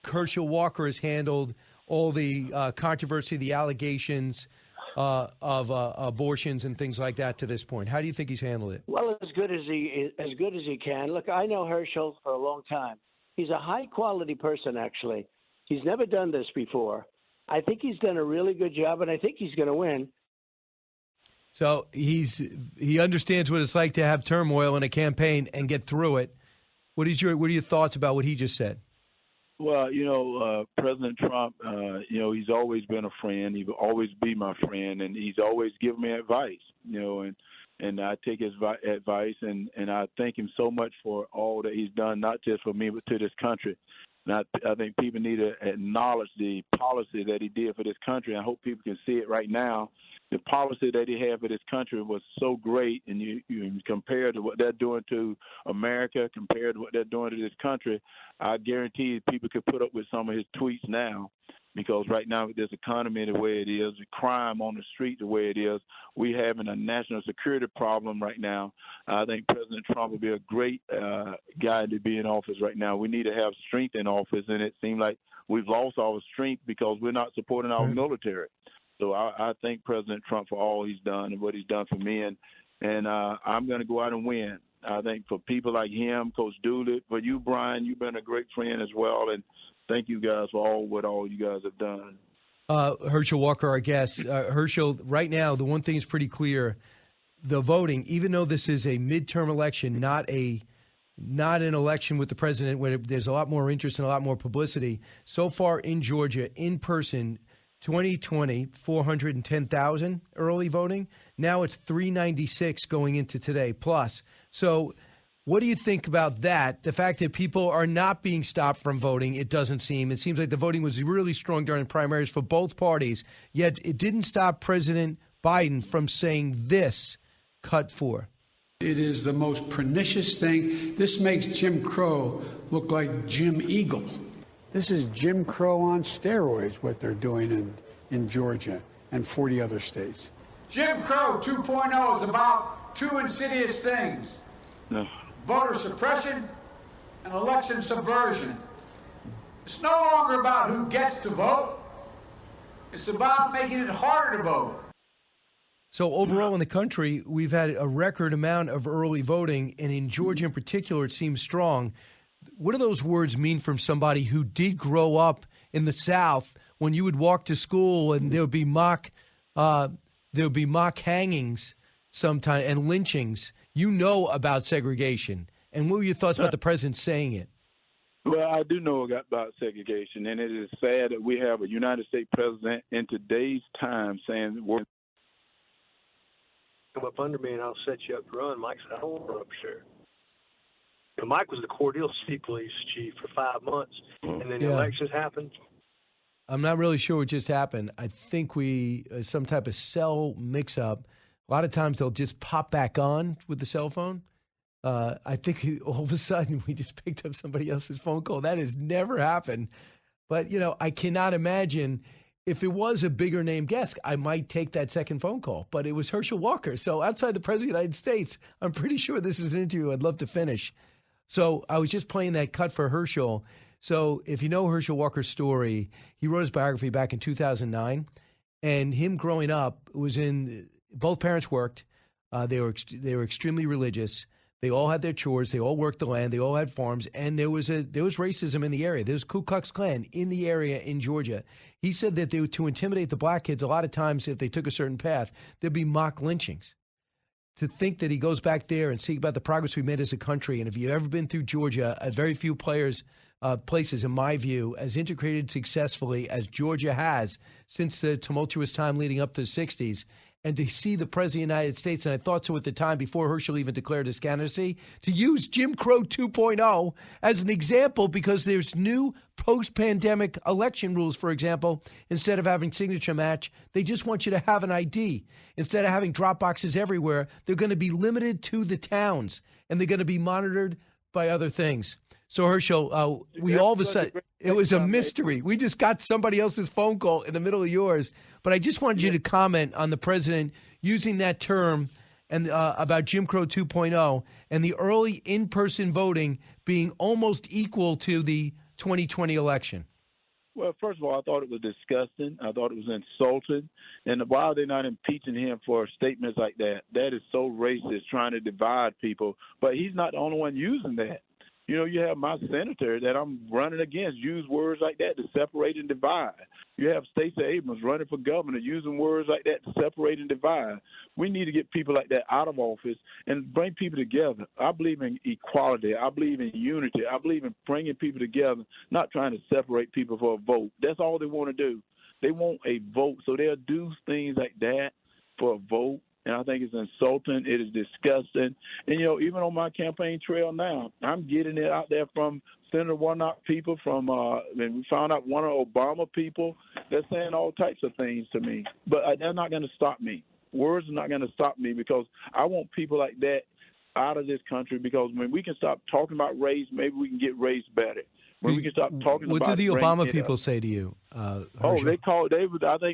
Herschel Walker has handled all the controversy, the allegations of abortions and things like that to this point. How do you think he's handled it? Well, as good as he can. Look, I know Herschel for a long time. He's a high-quality person, actually. He's never done this before. I think he's done a really good job, and I think he's going to win. So he understands what it's like to have turmoil in a campaign and get through it. What are your thoughts about what he just said? Well, President Trump, he's always been a friend. He will always be my friend, and he's always given me advice, and I take his advice, and I thank him so much for all that he's done, not just for me, but to this country. And I think people need to acknowledge the policy that he did for this country. I hope people can see it right now. The policy that he had for this country was so great, and you compare to what they're doing to America, compared to what they're doing to this country, I guarantee people could put up with some of his tweets now, because right now with this economy the way it is, the crime on the street the way it is, we having a national security problem right now. I think President Trump would be a great guy to be in office right now. We need to have strength in office, and it seems like we've lost our strength because we're not supporting our military. So I thank President Trump for all he's done and what he's done for me, and I'm going to go out and win. I think for people like him, Coach Dooley, for you, Brian, you've been a great friend as well, and thank you guys for what all you guys have done. Herschel Walker, our guest. Herschel, right now, the one thing is pretty clear. The voting, even though this is a midterm election, not an election with the president where there's a lot more interest and a lot more publicity, so far in Georgia, in person, 2020, 410,000 early voting. Now it's 396 going into today plus. So what do you think about that? The fact that people are not being stopped from voting, it doesn't seem. It seems like the voting was really strong during primaries for both parties, yet it didn't stop President Biden from saying this, cut 4. It is the most pernicious thing. This makes Jim Crow look like Jim Eagle. This is Jim Crow on steroids, what they're doing in Georgia and 40 other states. Jim Crow 2.0 is about two insidious things. No. Voter suppression and election subversion. It's no longer about who gets to vote. It's about making it harder to vote. So overall in the country, we've had a record amount of early voting, and in Georgia in particular, it seems strong. What do those words mean from somebody who did grow up in the South when you would walk to school and there would be mock hangings sometime and lynchings? You know about segregation. And what were your thoughts about the president saying it? Well, I do know about segregation, and it is sad that we have a United States president in today's time saying we're come up under me and I'll set you up to run. Mike said, I don't want to run up, sure. And Mike was the Cordele City Police chief for 5 months, and then the elections happened. I'm not really sure what just happened. I think some type of cell mix-up. A lot of times they'll just pop back on with the cell phone. I think all of a sudden we just picked up somebody else's phone call. That has never happened. But, I cannot imagine if it was a bigger name guest, I might take that second phone call. But it was Herschel Walker. So outside the President of the United States, I'm pretty sure this is an interview I'd love to finish. So I was just playing that cut for Herschel. So if you know Herschel Walker's story, he wrote his biography back in 2009. And him growing up was both parents worked. They were extremely religious. They all had their chores. They all worked the land. They all had farms. And there was racism in the area. There was Ku Klux Klan in the area in Georgia. He said that to intimidate the black kids, a lot of times if they took a certain path, there'd be mock lynchings. To think that he goes back there and see about the progress we made as a country. And if you've ever been through Georgia, very few places, in my view, as integrated successfully as Georgia has since the tumultuous time leading up to the 60s, and to see the President of the United States, and I thought so at the time before Herschel even declared his candidacy, to use Jim Crow 2.0 as an example because there's new post-pandemic election rules, for example. Instead of having signature match, they just want you to have an ID. Instead of having drop boxes everywhere, they're going to be limited to the towns, and they're going to be monitored by other things. So, Herschel, we all of a sudden, it was a mystery. We just got somebody else's phone call in the middle of yours. But I just wanted you to comment on the president using that term and about Jim Crow 2.0 and the early in-person voting being almost equal to the 2020 election. Well, first of all, I thought it was disgusting. I thought it was insulting. And why are they not impeaching him for statements like that? That is so racist, trying to divide people. But he's not the only one using that. You have my senator that I'm running against use words like that to separate and divide. You have Stacey Abrams running for governor using words like that to separate and divide. We need to get people like that out of office and bring people together. I believe in equality. I believe in unity. I believe in bringing people together, not trying to separate people for a vote. That's all they want to do. They want a vote, so they'll do things like that for a vote. And I think it's insulting. It is disgusting. And, even on my campaign trail now, I'm getting it out there from Senator Warnock people, and we found out one of Obama people. They're saying all types of things to me. But they're not going to stop me. Words are not going to stop me because I want people like that out of this country because when we can stop talking about race, maybe we can get race better. When we can stop talking about what do the Obama people say to you? I think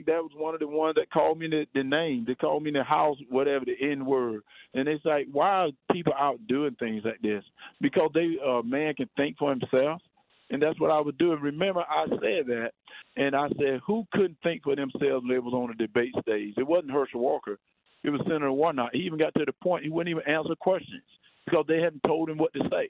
that was one of the ones that called me the name. They called me the house, whatever, the N word. And it's like, why are people out doing things like this? Because a man can think for himself. And that's what I would do. And remember, I said that. And I said, who couldn't think for themselves when they was on the debate stage? It wasn't Herschel Walker. It was Senator Warnock. He even got to the point he wouldn't even answer questions because they hadn't told him what to say.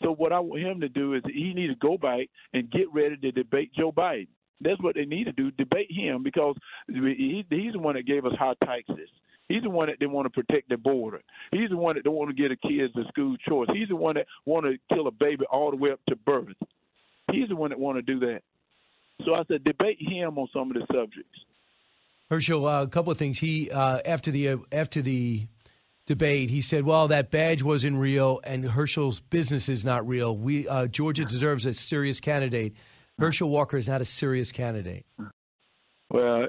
So what I want him to do is he need to go back and get ready to debate Joe Biden. That's what they need to do, debate him because he's the one that gave us high taxes. He's the one that didn't want to protect the border. He's the one that don't want to get a kids the school choice. He's the one that want to kill a baby all the way up to birth. He's the one that want to do that. So I said, debate him on some of the subjects. Herschel, a couple of things. He after the debate, he said, "Well, that badge wasn't real, and Herschel's business is not real. Georgia deserves a serious candidate. Herschel Walker is not a serious candidate." Well,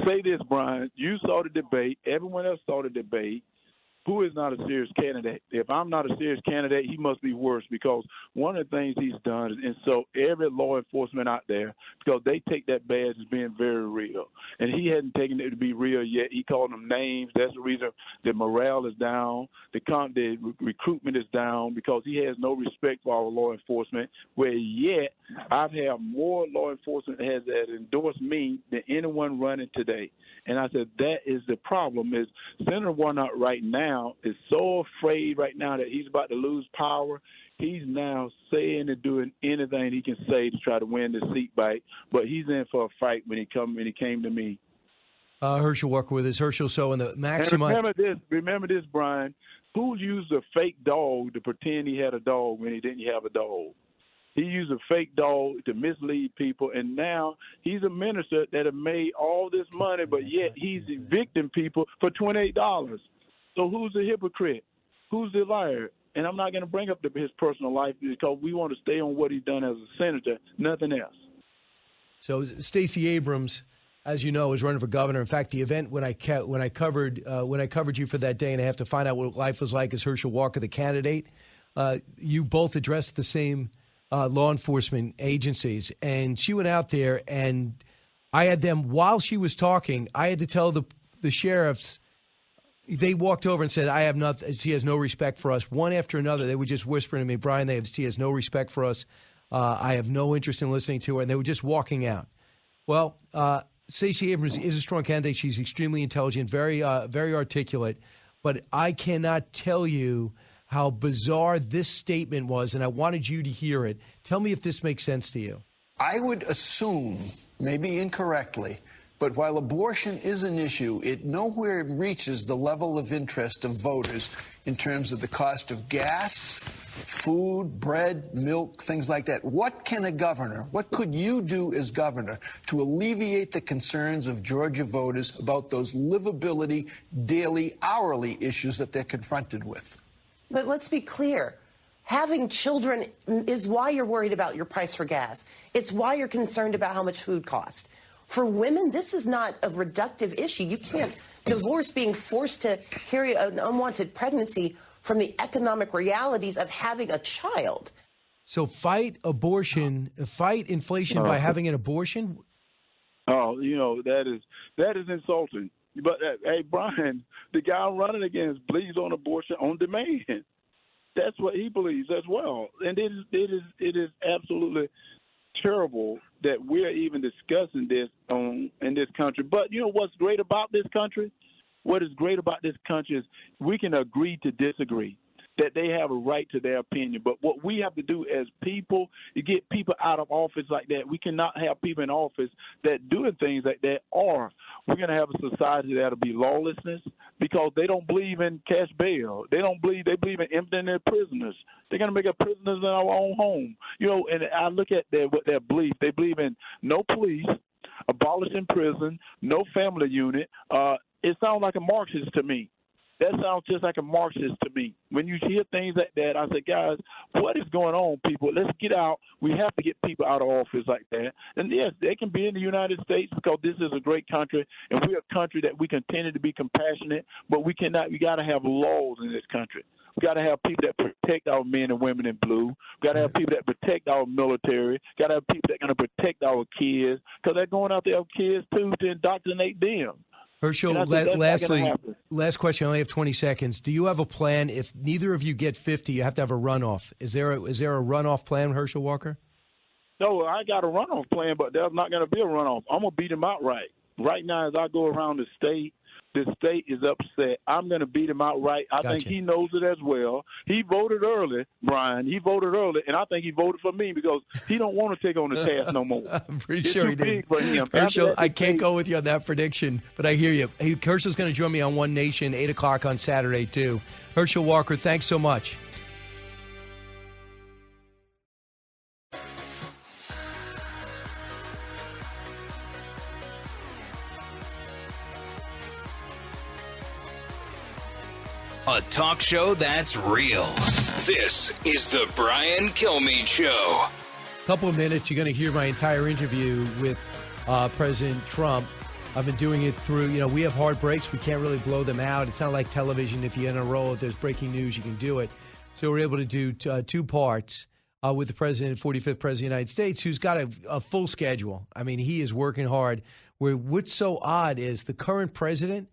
say this, Brian. You saw the debate. Everyone else saw the debate. Who is not a serious candidate? If I'm not a serious candidate, he must be worse, because one of the things he's done is, and so every law enforcement out there, because they take that badge as being very real, and he hadn't taken it to be real yet. He called them names. That's the reason the morale is down, the recruitment is down, because he has no respect for our law enforcement. Where yet I've had more law enforcement that endorsed me than anyone running today. And I said, that is the problem, is Senator Warnock right now is so afraid right now that he's about to lose power. He's now saying and doing anything he can say to try to win the seat back. But he's in for a fight when he came to me. Herschel Walker with us. Herschel, so in the maximum. Remember this, Brian. Who used a fake dog to pretend he had a dog when he didn't have a dog? He used a fake dog to mislead people, and now he's a minister that have made all this money, but yet he's evicting people for $28. So who's the hypocrite? Who's the liar? And I'm not going to bring up his personal life, because we want to stay on what he's done as a senator, nothing else. So Stacey Abrams, as you know, is running for governor. In fact, the event when I covered you for that day and a half to find out what life was like as Herschel Walker, the candidate, you both addressed the same law enforcement agencies, and she went out there, and I had them, while she was talking, I had to tell the sheriffs. They walked over and said, she has no respect for us. One after another, they were just whispering to me, Brian, she has no respect for us. I have no interest in listening to her, and they were just walking out. Well, Stacey Abrams is a strong candidate. She's extremely intelligent, very articulate, but I cannot tell you how bizarre this statement was, and I wanted you to hear it. Tell me if this makes sense to you. I would assume, maybe incorrectly, but while abortion is an issue, it nowhere reaches the level of interest of voters in terms of the cost of gas, food, bread, milk, things like that. What could you do as governor to alleviate the concerns of Georgia voters about those livability, daily, hourly issues that they're confronted with? But let's be clear. Having children is why you're worried about your price for gas. It's why you're concerned about how much food costs. For women, this is not a reductive issue. You can't divorce being forced to carry an unwanted pregnancy from the economic realities of having a child. So fight abortion, fight inflation by having an abortion? Oh, that is insulting. But, hey, Brian, the guy I'm running against believes on abortion on demand. That's what he believes as well. And it is absolutely terrible that we're even discussing this in this country. But you know what's great about this country? What is great about this country is we can agree to disagree, that they have a right to their opinion. But what we have to do as people is get people out of office like that. We cannot have people in office that doing things like that, or we're going to have a society that'll be lawlessness, because they don't believe in cash bail. They believe in emptying their prisoners. They're going to make us prisoners in our own home. And I look at their belief. They believe in no police, abolishing prison, no family unit. It sounds like a Marxist to me. That sounds just like a Marxist to me. When you hear things like that, I say, guys, what is going on, people? Let's get out. We have to get people out of office like that. And, yes, they can be in the United States, because this is a great country, and we're a country that we continue to be compassionate, but we got to have laws in this country. We got to have people that protect our men and women in blue. We got to have people that protect our military. Got to have people that are going to protect our kids, because they're going out there with kids, too, to indoctrinate them. Herschel, last question. I only have 20 seconds. Do you have a plan? If neither of you get 50, you have to have a runoff. Is there a runoff plan, Herschel Walker? No, I got a runoff plan, but there's not going to be a runoff. I'm going to beat him outright. Right now, as I go around the state is upset. I'm going to beat him outright. I think he knows it as well. He voted early, Brian. He voted early, and I think he voted for me because he don't want to take on the task no more. I'm pretty sure he did. For him. Herschel, I can't go with you on that prediction, but I hear you. Herschel's going to join me on One Nation, 8 o'clock on Saturday, too. Herschel Walker, thanks so much. A talk show that's real. This is the Brian Kilmeade Show. Couple of minutes, you're going to hear my entire interview with President Trump. I've been doing it through, we have hard breaks. We can't really blow them out. It's not like television. If you're in a roll, if there's breaking news, you can do it. So we're able to do two parts with the president, 45th president of the United States, who's got a full schedule. I mean, he is working hard. What's so odd is the current president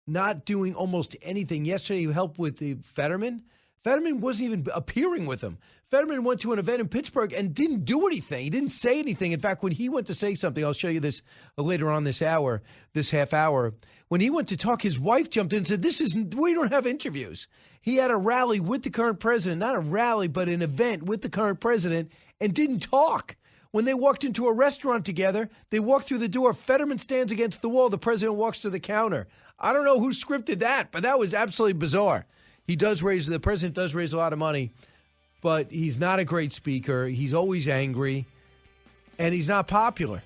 not doing almost anything. Yesterday, he helped with the Fetterman. Fetterman wasn't even appearing with him. Fetterman went to an event in Pittsburgh and didn't do anything. He didn't say anything. In fact, when he went to say something, I'll show you this later on this half hour. When he went to talk, his wife jumped in and said, we don't have interviews. He had a rally with the current president, not a rally, but an event with the current president, and didn't talk. When they walked into a restaurant together, they walked through the door. Fetterman stands against the wall. The president walks to the counter. I don't know who scripted that, but that was absolutely bizarre. The president does raise a lot of money, but he's not a great speaker. He's always angry, and he's not popular.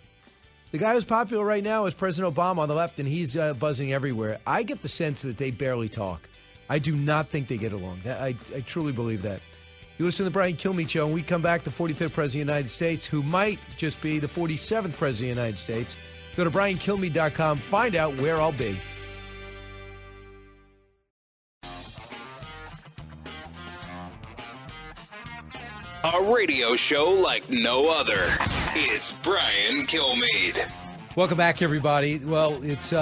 The guy who's popular right now is President Obama on the left, and he's buzzing everywhere. I get the sense that they barely talk. I do not think they get along. I truly believe that. You listen to the Brian Kilmeade Show, and we come back to 45th President of the United States, who might just be the 47th President of the United States. Go to BrianKilmeade.com. Find out where I'll be. A radio show like no other. It's Brian Kilmeade. Welcome back, everybody. Well, it's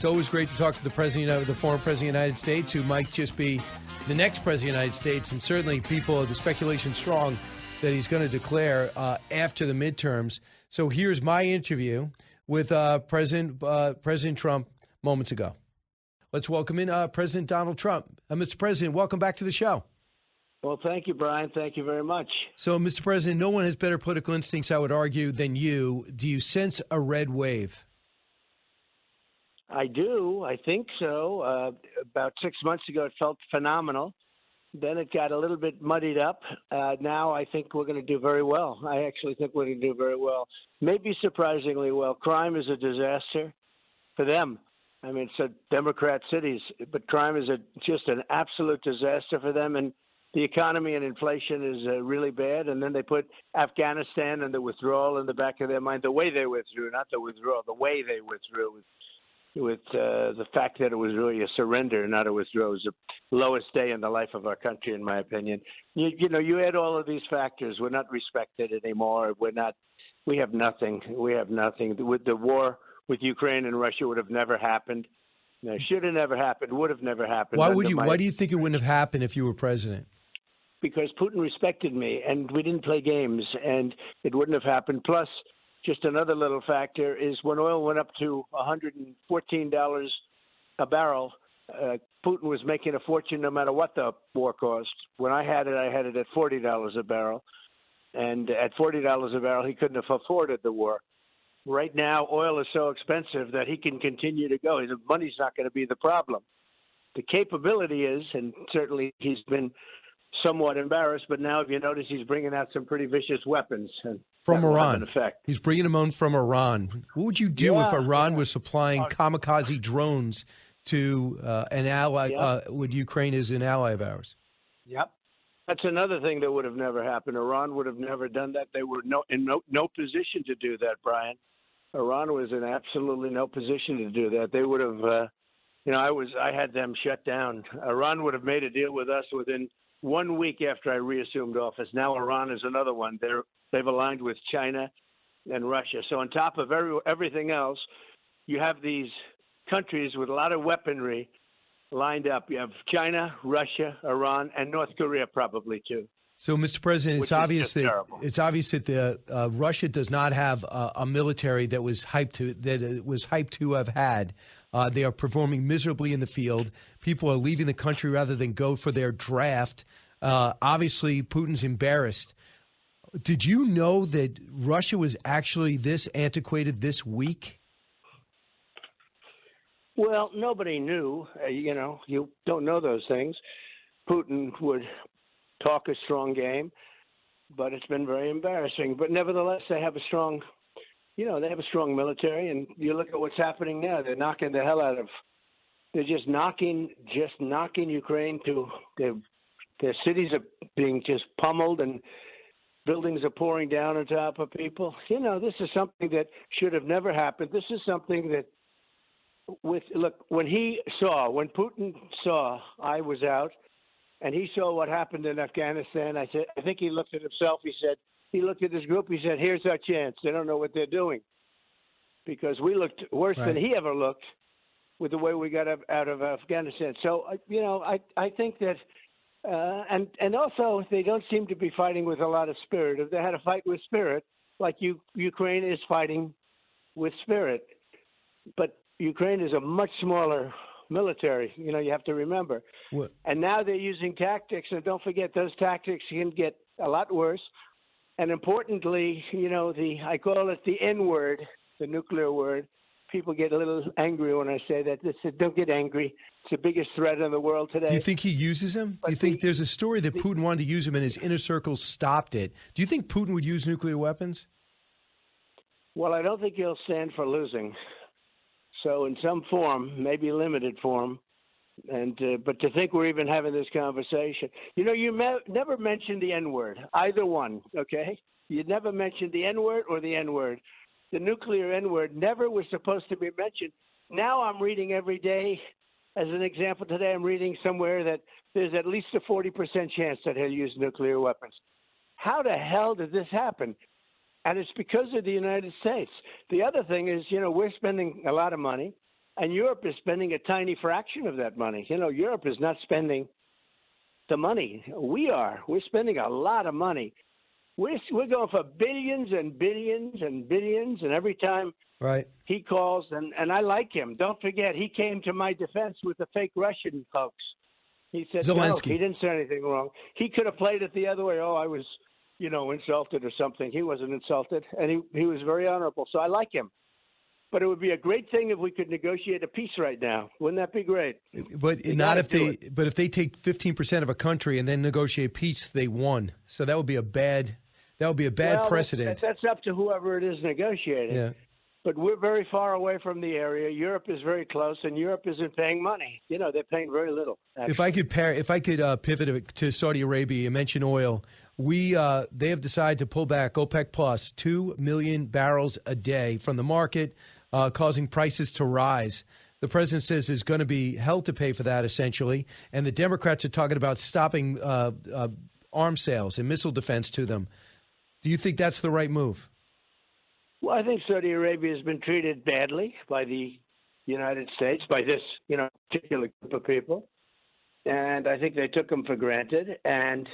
always great to talk to the former President of the United States, who might just be the next President of the United States, and certainly the speculation strong that he's going to declare after the midterms. So here's my interview with President Trump moments ago. Let's welcome in President Donald Trump. Mr. President, welcome back to the show. Well, thank you, Brian. Thank you very much. So, Mr. President, no one has better political instincts, I would argue, than you. Do you sense a red wave? I do. I think so. About 6 months ago, it felt phenomenal. Then it got a little bit muddied up. Now I think we're going to do very well. I actually think we're going to do very well. Maybe surprisingly well. Crime is a disaster for them. I mean, it's a Democrat cities, but crime is just an absolute disaster for them. And the economy and inflation is really bad. And then they put Afghanistan and the withdrawal in the back of their mind, the way they withdrew, not the withdrawal, the way they withdrew with the fact that it was really a surrender, not a withdrawal. It was the lowest day in the life of our country, in my opinion. You add all of these factors. We're not respected anymore. We have nothing. We have nothing. With the war with Ukraine and Russia would have never happened. No, should have never happened. Would have never happened. Why do you think it wouldn't have happened if you were president? Because Putin respected me, and we didn't play games, and it wouldn't have happened. Plus, just another little factor is when oil went up to $114 a barrel, Putin was making a fortune no matter what the war cost. When I had it at $40 a barrel. And at $40 a barrel, he couldn't have afforded the war. Right now, oil is so expensive that he can continue to go. The money's not going to be the problem. The capability is, and certainly he's been somewhat embarrassed, but now if you notice, he's bringing out some pretty vicious weapons. From Iran. He's bringing them on from Iran. What would you do if Iran was supplying kamikaze drones to an ally, with Ukraine as an ally of ours? Yep. That's another thing that would have never happened. Iran would have never done that. They were in no position to do that, Brian. Iran was in absolutely no position to do that. They would have, I had them shut down. Iran would have made a deal with us within 1 week after I reassumed office. Now Iran is another one. They've aligned with China and Russia. So on top of everything else, you have these countries with a lot of weaponry lined up. You have China, Russia, Iran, and North Korea probably too. So, Mr. President, it's obvious that Russia does not have a military that was hyped to have had. They are performing miserably in the field. People are leaving the country rather than go for their draft. Obviously, Putin's embarrassed. Did you know that Russia was actually this antiquated this week? Well, nobody knew. You don't know those things. Putin would talk a strong game, but it's been very embarrassing. But nevertheless, they have a strong military, and you look at what's happening now. They're knocking the hell out They're just knocking Ukraine to their cities are being just pummeled and buildings are pouring down on top of people. This is something that should have never happened. This is something that when Putin saw I was out and he saw what happened in Afghanistan, I think he looked at himself. He looked at his group. He said, here's our chance. They don't know what they're doing, because we looked worse than he ever looked with the way we got out of Afghanistan. So, I think that, and also they don't seem to be fighting with a lot of spirit. If they had a fight with spirit, like Ukraine is fighting with spirit, but Ukraine is a much smaller military, you have to remember. What? And now they're using tactics, and don't forget those tactics can get a lot worse. And importantly, I call it the N word, the nuclear word. People get a little angry when I say that. They said, don't get angry. It's the biggest threat in the world today. Do you think he uses him? Do you think there's a story that Putin wanted to use him and his inner circle stopped it? Do you think Putin would use nuclear weapons? Well, I don't think he'll stand for losing. So in some form, maybe limited form, but to think we're even having this conversation. You never mentioned the N-word, either one, okay? You never mentioned the N-word or the N-word. The nuclear N-word never was supposed to be mentioned. Now I'm reading every day, as an example today, I'm reading somewhere that there's at least a 40% chance that he'll use nuclear weapons. How the hell did this happen? And it's because of the United States. The other thing is, we're spending a lot of money, and Europe is spending a tiny fraction of that money. Europe is not spending the money. We are. We're spending a lot of money. We're going for billions and billions and billions, and every time he calls, and I like him. Don't forget, he came to my defense with the fake Russian folks. He said, Zelensky. No, he didn't say anything wrong. He could have played it the other way. Oh, I was, insulted or something. He wasn't insulted, and he was very honorable. So I like him. But it would be a great thing if we could negotiate a peace right now. Wouldn't that be great? But if they take 15% of a country and then negotiate peace, they won. So that would be a bad precedent. That's up to whoever it is negotiating. Yeah. But we're very far away from the area. Europe is very close, and Europe isn't paying money. They're paying very little. Actually. If I could pivot to Saudi Arabia, you mentioned oil. They have decided to pull back OPEC plus 2 million barrels a day from the market, causing prices to rise. The president says there's going to be hell to pay for that, essentially. And the Democrats are talking about stopping arms sales and missile defense to them. Do you think that's the right move? Well, I think Saudi Arabia has been treated badly by the United States, by this, particular group of people. And I think they took them for granted. And,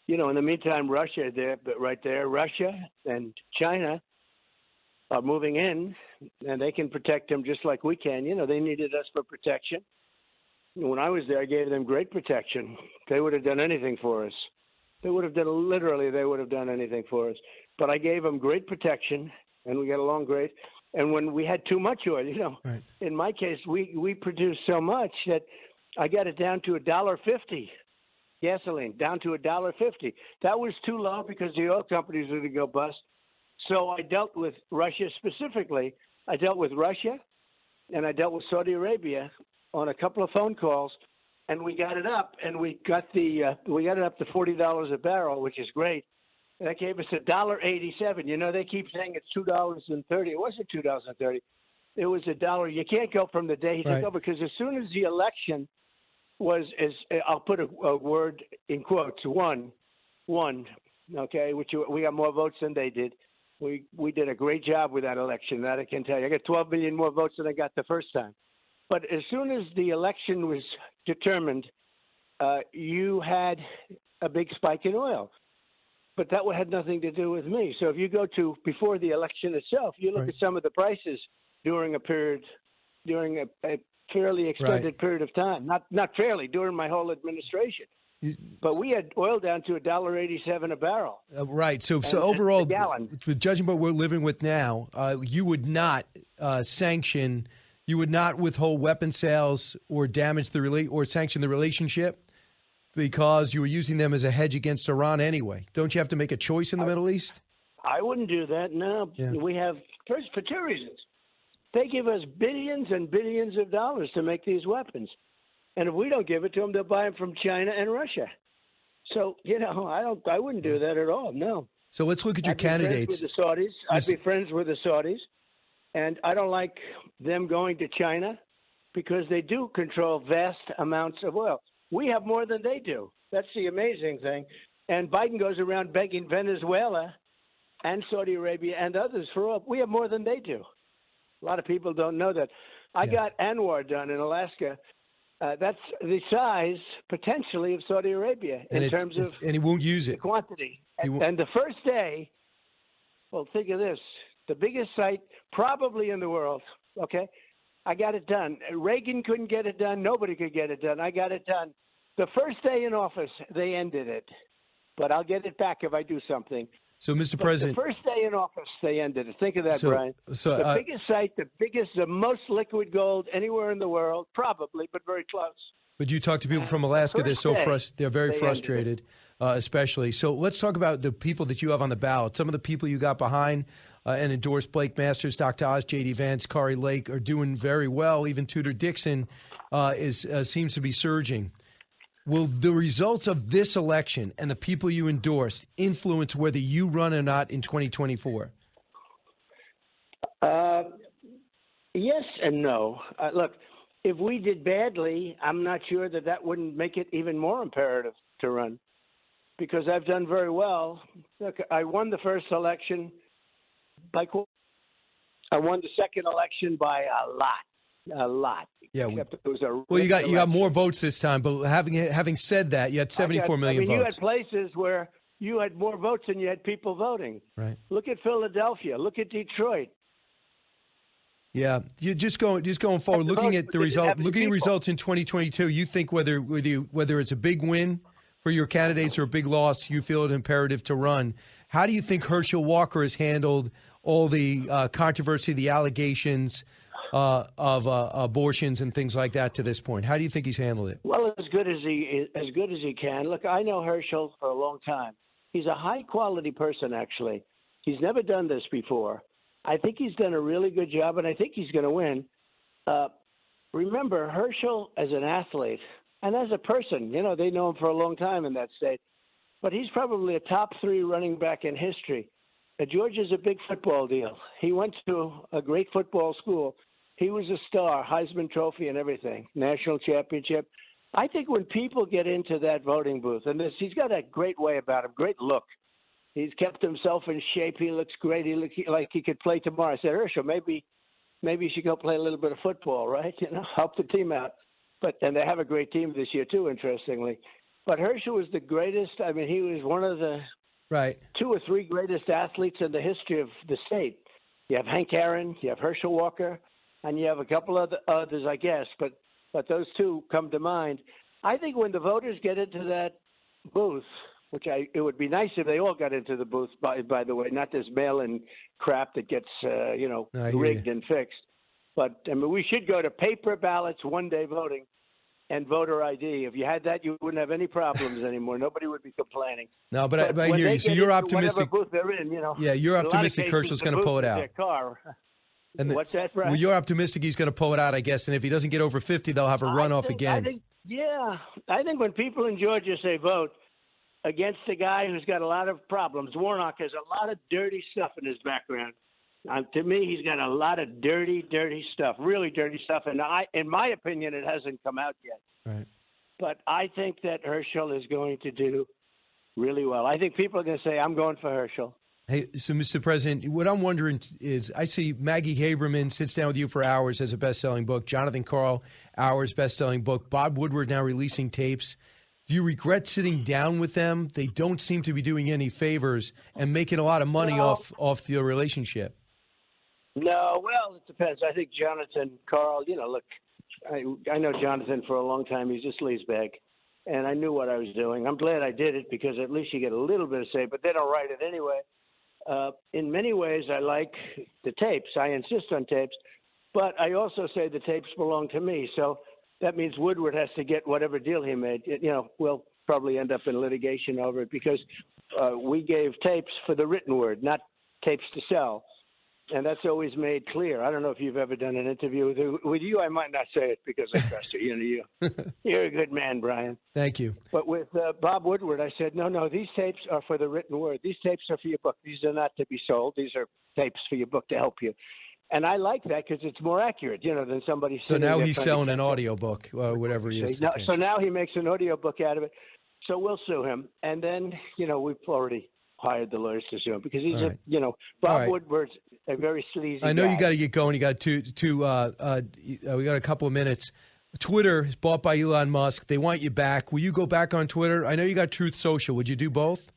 in the meantime, Russia and China are moving in, and they can protect them just like we can. They needed us for protection. When I was there, I gave them great protection. They would have done anything for us. They would have done anything for us. But I gave them great protection, and we got along great. And when we had too much oil, in my case, we produced so much that I got it down to $1.50. Gasoline down to $1.50. That was too low because the oil companies were going to go bust. So I dealt with Russia specifically. I dealt with Russia, and I dealt with Saudi Arabia on a couple of phone calls, and we got it up, and we got it up to $40 a barrel, which is great. And that gave us $1.87. They keep saying it's $2.30. It wasn't $2.30. It was $1. You can't go from the day he took over, because as soon as the election was, I'll put a word in quotes, won, okay, which we got more votes than they did. We did a great job with that election, that I can tell you. I got 12 million more votes than I got the first time. But as soon as the election was determined, you had a big spike in oil. But that had nothing to do with me. So if you go to before the election itself, you look at some of the prices during a fairly extended period of time. Not fairly, during my whole administration. But we had oil down to $1.87 a barrel. Right. So overall, judging by what we're living with now, you would not sanction, you would not withhold weapon sales or sanction the relationship because you were using them as a hedge against Iran anyway. Don't you have to make a choice in the Middle East? I wouldn't do that. No. Yeah. We have, for two reasons. They give us billions and billions of dollars to make these weapons. And if we don't give it to them, they'll buy them from China and Russia. So, I wouldn't do that at all, no. So let's look at your candidates. I'd be friends with the Saudis. I'd be friends with the Saudis. And I don't like them going to China because they do control vast amounts of oil. We have more than they do. That's the amazing thing. And Biden goes around begging Venezuela and Saudi Arabia and others for oil. We have more than they do. A lot of people don't know that. I got Anwar done in Alaska. That's the size, potentially, of Saudi Arabia in terms of and he won't use it. Quantity. And the first day, well, think of this, the biggest site probably in the world, okay? I got it done. Reagan couldn't get it done. Nobody could get it done. I got it done. The first day in office, they ended it. But I'll get it back if I do something. So, Mr. President. The first day in office, they ended it. Think of that, Brian. So, the biggest site, the most liquid gold anywhere in the world, probably, but very close. But you talk to people from Alaska, they're very frustrated, especially. So let's talk about the people that you have on the ballot. Some of the people you got behind and endorsed, Blake Masters, Dr. Oz, J.D. Vance, Kari Lake, are doing very well. Even Tudor Dixon seems to be surging. Will the results of this election and the people you endorsed influence whether you run or not in 2024? Yes and no. Look, if we did badly, I'm not sure that wouldn't make it even more imperative to run, because I've done very well. Look, I won the first election by I won the second election by a lot. Yeah. You got more votes this time, but having said that, you had 74 million votes. You had places where you had more votes than you had people voting. Right. Look at Philadelphia. Look at Detroit. Yeah, you're just going forward, looking at the results in 2022. You think whether it's a big win for your candidates or a big loss, you feel it imperative to run. How do you think Herschel Walker has handled all the controversy, the allegations of abortions and things like that to this point? How do you think he's handled it? Well, as good as he can. Look, I know Herschel for a long time. He's a high quality person. Actually, he's never done this before. I think he's done a really good job, and I think he's going to win. Remember, Herschel as an athlete and as a person, they know him for a long time in that state, but he's probably a top 3 running back in history. Georgia's a big football deal. He went to a great football school. He was a star, Heisman Trophy and everything, national championship. I think when people get into that voting booth, and he's got a great way about him, great look. He's kept himself in shape. He looks great. He looks like he could play tomorrow. I said, Herschel, maybe you should go play a little bit of football, right? Help the team out. And they have a great team this year too, interestingly. But Herschel was the greatest. I mean, he was one of the 2 or 3 greatest athletes in the history of the state. You have Hank Aaron, you have Herschel Walker, and you have a couple of others, I guess. But those 2 come to mind. I think when the voters get into that booth, it would be nice if they all got into the booth, by the way, not this mail-in crap that gets, rigged and fixed. But, I mean, we should go to paper ballots, one-day voting, and voter ID. If you had that, you wouldn't have any problems anymore. Nobody would be complaining. No, but I hear you. So you're optimistic. Whatever booth they're in, Yeah, you're optimistic Herschel's going to pull it out. Their car. What's that, Brad? Well, you're optimistic he's going to pull it out, I guess. And if he doesn't get over 50, they'll have a runoff again. I think when people in Georgia say vote against a guy who's got a lot of problems, Warnock has a lot of dirty stuff in his background. To me, he's got a lot of dirty stuff, really dirty stuff. And in my opinion, it hasn't come out yet. Right. But I think that Herschel is going to do really well. I think people are going to say, I'm going for Herschel. Hey, so Mr. President, what I'm wondering is, I see Maggie Haberman sits down with you for hours as a best-selling book. Jonathan Karl, hours, best-selling book. Bob Woodward now releasing tapes. Do you regret sitting down with them? They don't seem to be doing any favors and making a lot of money off the relationship. No, well, it depends. I think Jonathan Karl, look, I know Jonathan for a long time. He's a sleazebag, and I knew what I was doing. I'm glad I did it because at least you get a little bit of say, but they don't write it anyway. In many ways, I like the tapes. I insist on tapes, but I also say the tapes belong to me. So that means Woodward has to get whatever deal he made. We'll probably end up in litigation over it because we gave tapes for the written word, not tapes to sell. And that's always made clear. I don't know if you've ever done an interview with you. I might not say it because I trust you. You know, you're a good man, Brian. Thank you. But with Bob Woodward, I said, no, these tapes are for the written word. These tapes are for your book. These are not to be sold. These are tapes for your book to help you. And I like that because it's more accurate, than somebody. So now he's selling an audio book, whatever he is. So now he makes an audio book out of it. So we'll sue him. And then, we've already hired the lawyers to sue him because he's Bob Woodward's a very sleazy I know guy. you got to get going. You got we got a couple of minutes. Twitter is bought by Elon Musk. They want you back. Will you go back on Twitter? I know you got Truth Social. Would you do both?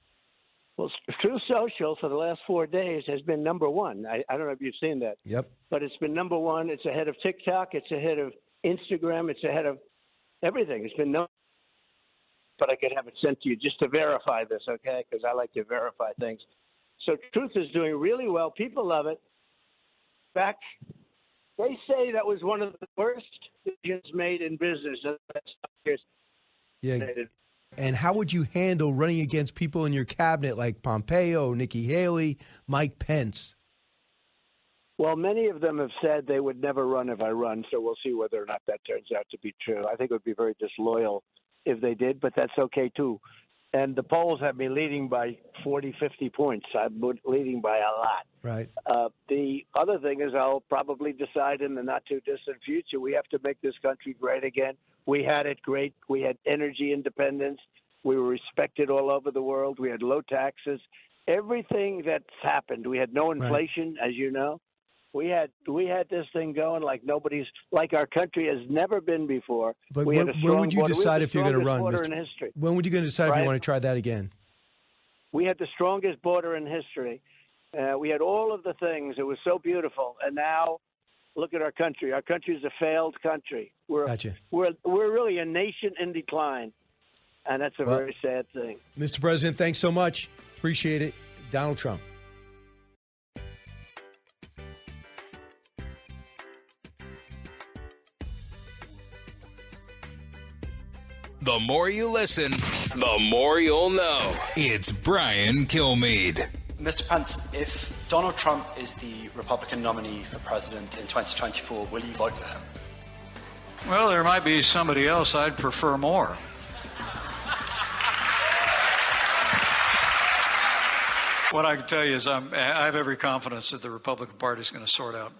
Well, Truth Social for the last 4 days has been number one. I don't know if you've seen that. Yep. But it's been number one. It's ahead of TikTok. It's ahead of Instagram. It's ahead of everything. It's been number. But I could have it sent to you just to verify this, okay? Because I like to verify things. So Truth is doing really well. People love it. In fact, they say that was one of the worst decisions made in business in the last 5 years. Yeah. And how would you handle running against people in your cabinet like Pompeo, Nikki Haley, Mike Pence? Well, many of them have said they would never run if I run, so we'll see whether or not that turns out to be true. I think it would be very disloyal if they did, but that's okay too. And the polls have me leading by 40, 50 points. I'm leading by a lot. Right. The other thing is I'll probably decide in the not-too-distant future we have to make this country great again. We had it great. We had energy independence. We were respected all over the world. We had low taxes. Everything that's happened. We had no inflation, as you know. We had this thing going like our country has never been before. But when would you decide if you're going to run? When would you going to decide if you want to try that again? We had the strongest border in history. We had all of the things. It was so beautiful. And now, look at our country. Our country is a failed country. We're really a nation in decline, and that's a very sad thing. Mr. President, thanks so much. Appreciate it. Donald Trump. The more you listen, the more you'll know. It's Brian Kilmeade. Mr. Pence, if Donald Trump is the Republican nominee for president in 2024, will you vote for him? Well, there might be somebody else I'd prefer more. What I can tell you is I have every confidence that the Republican Party is going to sort out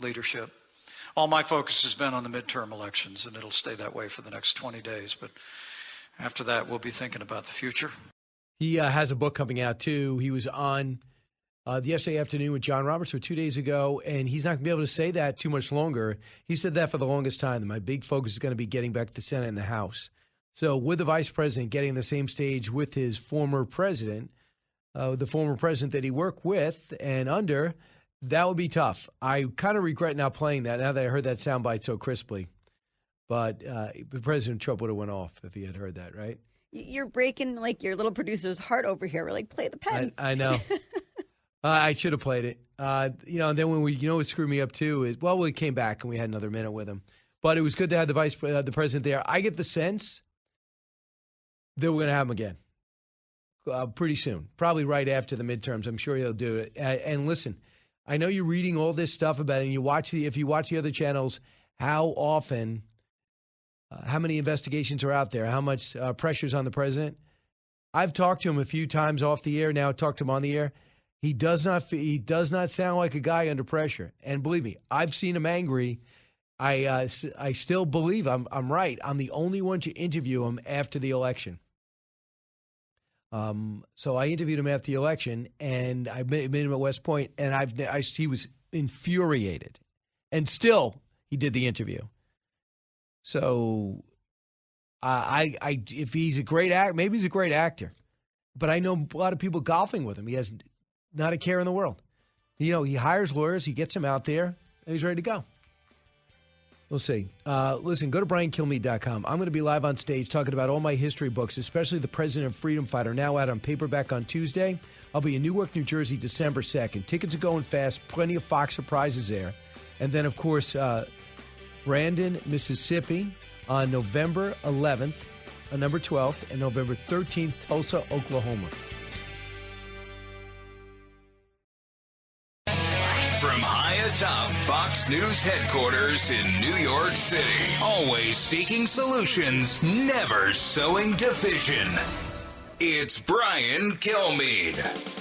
leadership. All my focus has been on the midterm elections, and it'll stay that way for the next 20 days. But after that, we'll be thinking about the future. He has a book coming out, too. He was on yesterday afternoon with John Roberts 2 days ago, and he's not going to be able to say that too much longer. He said that for the longest time. My big focus is going to be getting back to the Senate and the House. So with the vice president getting on the same stage with his former president, the former president that he worked with and under, that would be tough. I kind of regret not playing that now that I heard that soundbite so crisply. But President Trump would have went off if he had heard that, right? You're breaking your little producer's heart over here. We're like, play the Pence. I know. I should have played it. And then when what screwed me up too is, we came back and we had another minute with him. But it was good to have the president there. I get the sense that we're going to have him again pretty soon, probably right after the midterms. I'm sure he'll do it. And listen, I know you're reading all this stuff about it, and if you watch the other channels, how often, how many investigations are out there, how much pressure's on the president. I've talked to him a few times off the air. Now talked to him on the air. He does not sound like a guy under pressure. And believe me, I've seen him angry. I still believe I'm right. I'm the only one to interview him after the election. So I interviewed him after the election, and I met him at West Point, and he was infuriated, and still he did the interview. So if he's a great actor, maybe he's a great actor, but I know a lot of people golfing with him. He has not a care in the world. He hires lawyers, he gets them out there, and he's ready to go. We'll see. Listen, go to BrianKilmeade.com. I'm going to be live on stage talking about all my history books, especially The President and Freedom Fighter, now out on paperback on Tuesday. I'll be in Newark, New Jersey, December 2nd. Tickets are going fast. Plenty of Fox surprises there. And then, of course, Brandon, Mississippi on November 11th, November 12th, and November 13th, Tulsa, Oklahoma. From high atop Fox News headquarters in New York City, always seeking solutions, never sowing division. It's Brian Kilmeade.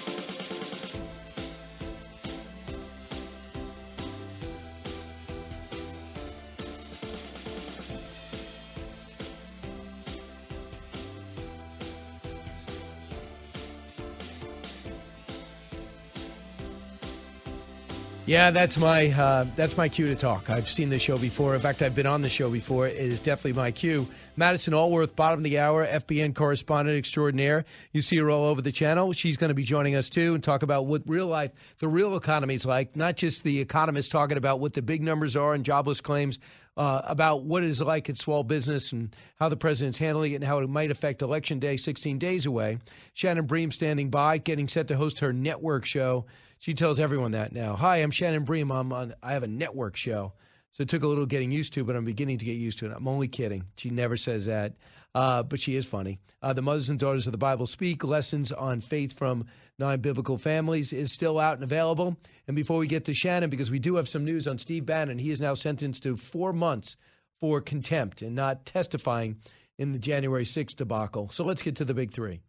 Yeah, that's my cue to talk. I've seen this show before. In fact, I've been on the show before. It is definitely my cue. Madison Allworth, bottom of the hour, FBN correspondent extraordinaire. You see her all over the channel. She's going to be joining us, too, and talk about what real life, the real economy is like, not just the economists talking about what the big numbers are and jobless claims, about what it is like at small business and how the president's handling it and how it might affect Election Day 16 days away. Shannon Bream standing by, getting set to host her network show. She tells everyone that now. Hi, I'm Shannon Bream. I have a network show. So it took a little getting used to, but I'm beginning to get used to it. I'm only kidding. She never says that, but she is funny. The Mothers and Daughters of the Bible Speak, Lessons on Faith from 9 Biblical Families is still out and available. And before we get to Shannon, because we do have some news on Steve Bannon, he is now sentenced to 4 months for contempt and not testifying in the January 6th debacle. So let's get to the big three.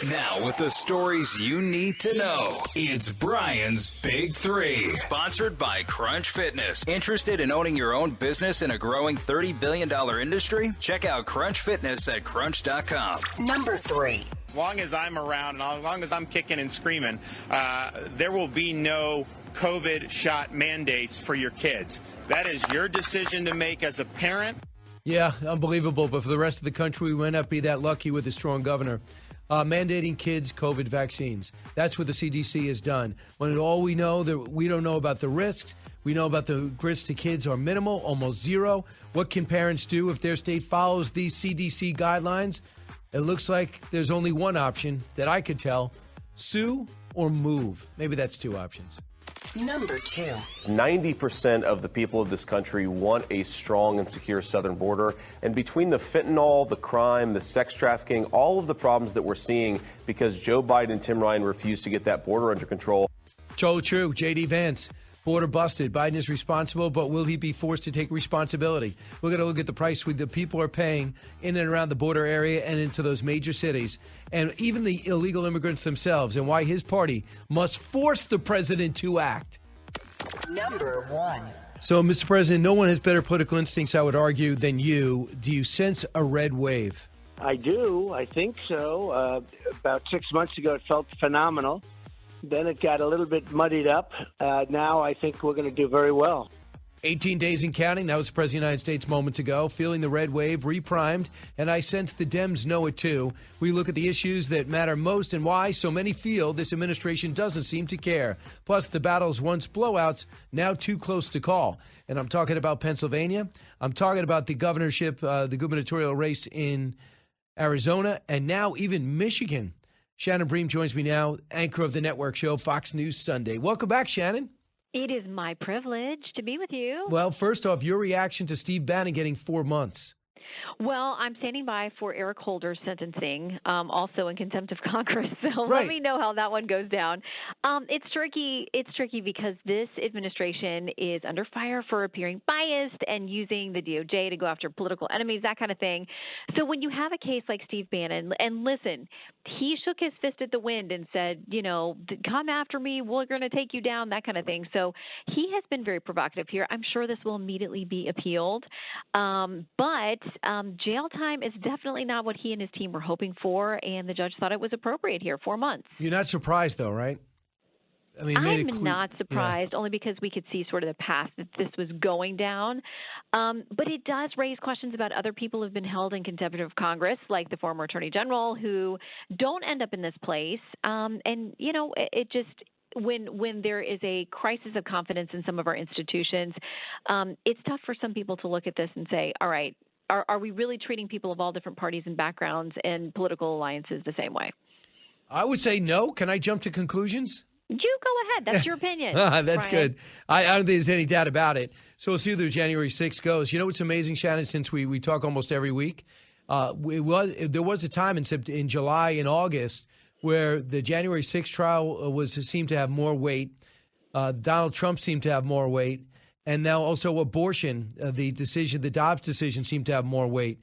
Now, with the stories you need to know, it's Brian's Big Three. Sponsored by Crunch Fitness. Interested in owning your own business in a growing $30 billion industry? Check out Crunch Fitness at crunch.com. Number 3. As long as I'm around and as long as I'm kicking and screaming, there will be no COVID shot mandates for your kids. That is your decision to make as a parent. Yeah, unbelievable. But for the rest of the country, we might not be that lucky with a strong governor. Mandating kids COVID vaccines. That's what the CDC has done. When all we know, that we don't know about the risks. We know about the risks to kids are minimal, almost zero. What can parents do if their state follows these CDC guidelines? It looks like there's only one option that I could tell: sue or move. Maybe that's 2 options. Number 2. 90% of the people of this country want a strong and secure southern border. And between the fentanyl, the crime, the sex trafficking, all of the problems that we're seeing because Joe Biden and Tim Ryan refused to get that border under control. Totally true. J.D. Vance, border busted. Biden is responsible, but will he be forced to take responsibility? We're going to look at the price the people are paying in and around the border area and into those major cities, and even the illegal immigrants themselves, and why his party must force the president to act. Number 1. So, Mr. President, no one has better political instincts, I would argue, than you. Do you sense a red wave? I do. I think so. About 6 months ago, it felt phenomenal. Then it got a little bit muddied up. Now I think we're going to do very well. 18 days and counting. That was the President of the United States moments ago. Feeling the red wave, reprimed, and I sense the Dems know it too. We look at the issues that matter most and why so many feel this administration doesn't seem to care. Plus, the battles once blowouts, now too close to call. And I'm talking about Pennsylvania. I'm talking about the governorship, the gubernatorial race in Arizona, and now even Michigan. Shannon Bream joins me now, anchor of the network show, Fox News Sunday. Welcome back, Shannon. It is my privilege to be with you. Well, first off, your reaction to Steve Bannon getting 4 months. Well, I'm standing by for Eric Holder's sentencing, also in contempt of Congress. So Right. Let me know how that one goes down. It's tricky. It's tricky because this administration is under fire for appearing biased and using the DOJ to go after political enemies, that kind of thing. So when you have a case like Steve Bannon, and listen, he shook his fist at the wind and said, come after me, we're going to take you down, that kind of thing. So he has been very provocative here. I'm sure this will immediately be appealed. But jail time is definitely not what he and his team were hoping for, and the judge thought it was appropriate here, 4 months. You're not surprised, though, right? I mean, I'm not surprised, only because we could see sort of the path that this was going down. But it does raise questions about other people who've been held in contempt of Congress, like the former Attorney General, who don't end up in this place. It just when there is a crisis of confidence in some of our institutions, it's tough for some people to look at this and say, all right, are we really treating people of all different parties and backgrounds and political alliances the same way? I would say no. Can I jump to conclusions? You go ahead. That's your opinion. That's Brian. good. I don't think there's any doubt about it. So we'll see where January 6th goes. You know what's amazing, Shannon, since we talk almost every week? There was a time in July and August where the January 6th trial seemed to have more weight. Donald Trump seemed to have more weight. And now also abortion, the Dobbs decision seemed to have more weight.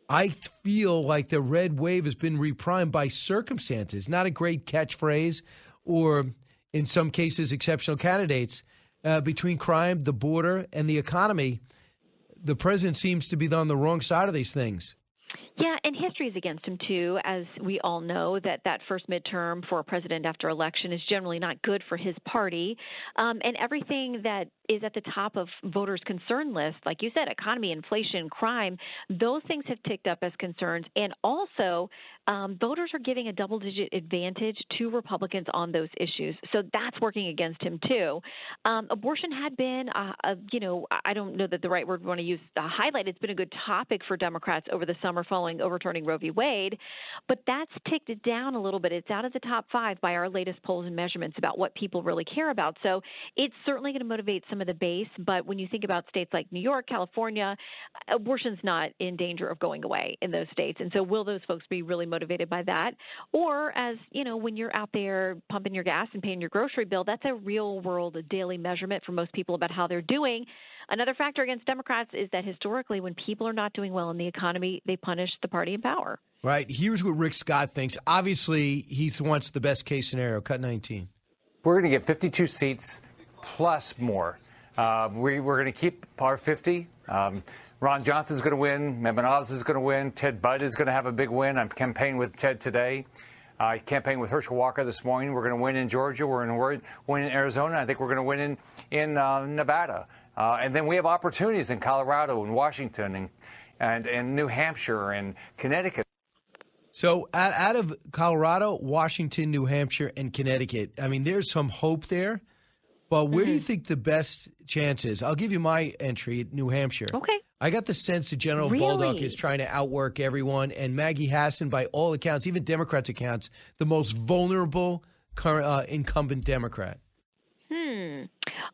I feel like the red wave has been reprimed by circumstances, not a great catchphrase or, in some cases, exceptional candidates. Between crime, the border, and the economy, the president seems to be on the wrong side of these things. Yeah, and history is against him, too, as we all know, that first midterm for a president after election is generally not good for his party. And everything that is at the top of voters' concern list, like you said, economy, inflation, crime, those things have ticked up as concerns. And also, voters are giving a double-digit advantage to Republicans on those issues. So that's working against him, too. Abortion had been, I don't know that the right word we want to use, highlight. It's been a good topic for Democrats over the summer following overturning Roe v. Wade, but that's ticked it down a little bit. It's out of the top 5 by our latest polls and measurements about what people really care about. So it's certainly going to motivate some of the base, but when you think about states like New York, California, abortion's not in danger of going away in those states. And so will those folks be really motivated by that? Or as, when you're out there pumping your gas and paying your grocery bill, that's a real world daily measurement for most people about how they're doing. Another factor against Democrats is that historically when people are not doing well in the economy, they punish the party in power. Right. Here's what Rick Scott thinks. Obviously, he wants the best case scenario, cut 19. We're going to get 52 seats plus more. We're going to keep our 50. Ron Johnson's going to win. Mehmet Oz is going to win. Ted Budd is going to have a big win. I'm campaigning with Ted today. I campaigned with Herschel Walker this morning. We're going to win in Georgia. We're going to win in Arizona. I think we're going to win in Nevada. And then we have opportunities in Colorado and Washington and New Hampshire and Connecticut. So out of Colorado, Washington, New Hampshire, and Connecticut, I mean, there's some hope there. But where do you think the best chance is? I'll give you my entry at New Hampshire. Okay. I got the sense that General Baldock is trying to outwork everyone, and Maggie Hassan, by all accounts, even Democrats' accounts, the most vulnerable current incumbent Democrat.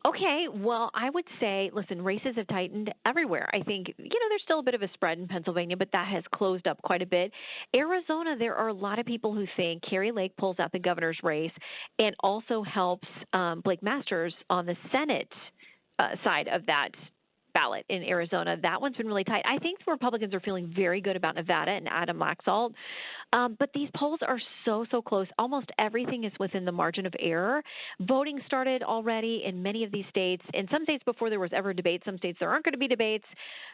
Okay, well, I would say, listen, races have tightened everywhere. I think, there's still a bit of a spread in Pennsylvania, but that has closed up quite a bit. Arizona, there are a lot of people who think Carrie Lake pulls out the governor's race and also helps Blake Masters on the Senate side of that ballot in Arizona. That one's been really tight. I think the Republicans are feeling very good about Nevada and Adam Laxalt. But these polls are so close. Almost everything is within the margin of error. Voting started already in many of these states. In some states before there was ever a debate, some states there aren't going to be debates.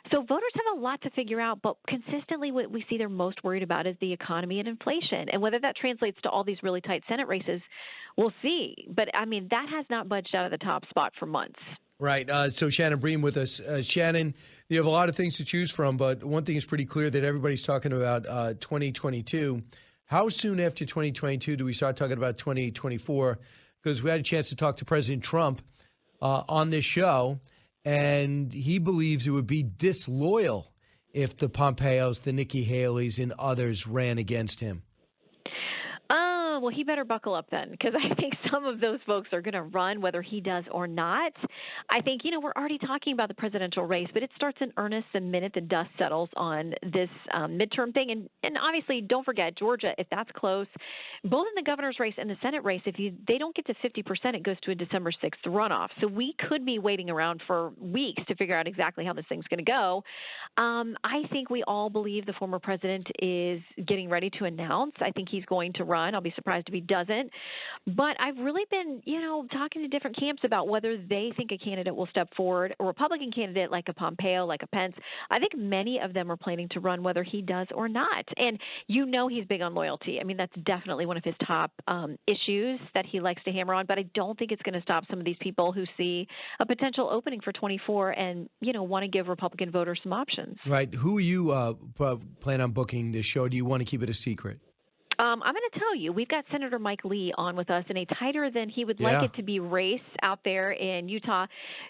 So voters have a lot to figure out, but consistently what we see they're most worried about is the economy and inflation. And whether that translates to all these really tight Senate races, we'll see. But, I mean, that has not budged out of the top spot for months. Right. So Shannon Bream with us. Shannon, you have a lot of things to choose from, but one thing is pretty clear that everybody's talking about 2022. How soon after 2022 do we start talking about 2024? Because we had a chance to talk to President Trump on this show, and he believes it would be disloyal if the Pompeos, the Nikki Haley's, and others ran against him. Well, he better buckle up then, because I think some of those folks are going to run whether he does or not. I think, we're already talking about the presidential race, but it starts in earnest the minute the dust settles on this midterm thing. And obviously, don't forget, Georgia, if that's close, both in the governor's race and the Senate race, if they don't get to 50%, it goes to a December 6th runoff. So we could be waiting around for weeks to figure out exactly how this thing's going to go. I think we all believe the former president is getting ready to announce. I think he's going to run. I'll be surprised if he doesn't. But I've really been, talking to different camps about whether they think a candidate will step forward, a Republican candidate like a Pompeo, like a Pence. I think many of them are planning to run whether he does or not. And he's big on loyalty. I mean, that's definitely one of his top issues that he likes to hammer on. But I don't think it's going to stop some of these people who see a potential opening for 24 and, want to give Republican voters some options. Right. Who are you plan on booking this show? Do you want to keep it a secret? I'm going to tell you, we've got Senator Mike Lee on with us in a tighter than he would like it to be race out there in Utah.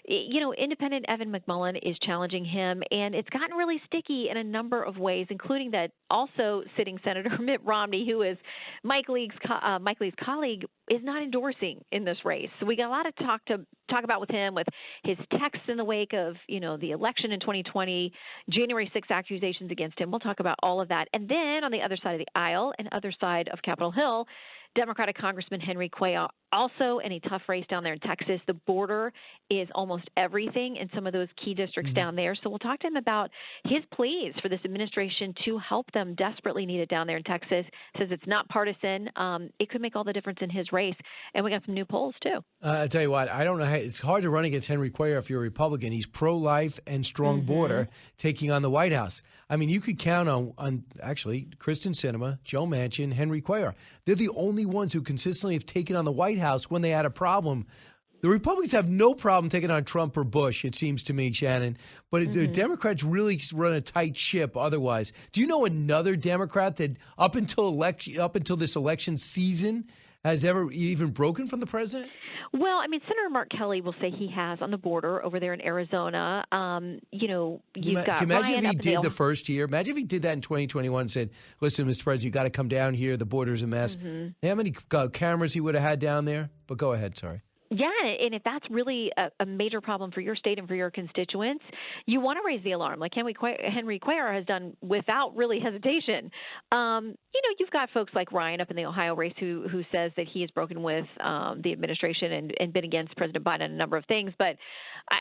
Independent Evan McMullin is challenging him, and it's gotten really sticky in a number of ways, including that also sitting Senator Mitt Romney, who is Mike Lee's colleague, is not endorsing in this race. So we got a lot of talk about with him, with his texts in the wake of, the election in 2020, January 6th accusations against him. We'll talk about all of that. And then on the other side of the aisle and other side of Capitol Hill, Democratic Congressman Henry Quay also in a tough race down there in Texas. The border is almost everything in some of those key districts down there. So we'll talk to him about his pleas for this administration to help them desperately need it down there in Texas. Says it's not partisan. It could make all the difference in his race. And we got some new polls, too. I'll tell you what, I don't know how it's hard to run against Henry Cuellar if you're a Republican. He's pro-life and strong border, taking on the White House. I mean, you could count on actually Kristen Sinema, Joe Manchin, Henry Cuellar. They're the only ones who consistently have taken on the White House when they had a problem. The Republicans have no problem taking on Trump or Bush, it seems to me, Shannon. But the Democrats really run a tight ship otherwise. Do you know another Democrat that up until this election season has ever even broken from the president? Well, I mean, Senator Mark Kelly will say he has on the border over there in Arizona. You've got Can you imagine Ryan if he did the first year? Imagine if he did that in 2021 and said, listen, Mr. President, you got to come down here. The border's a mess. How many cameras he would have had down there? But go ahead, sorry. Yeah, and if that's really a major problem for your state and for your constituents, you want to raise the alarm, like Henry Cuellar has done without really hesitation. You've got folks like Ryan up in the Ohio race who says that he has broken with the administration and been against President Biden on a number of things. But,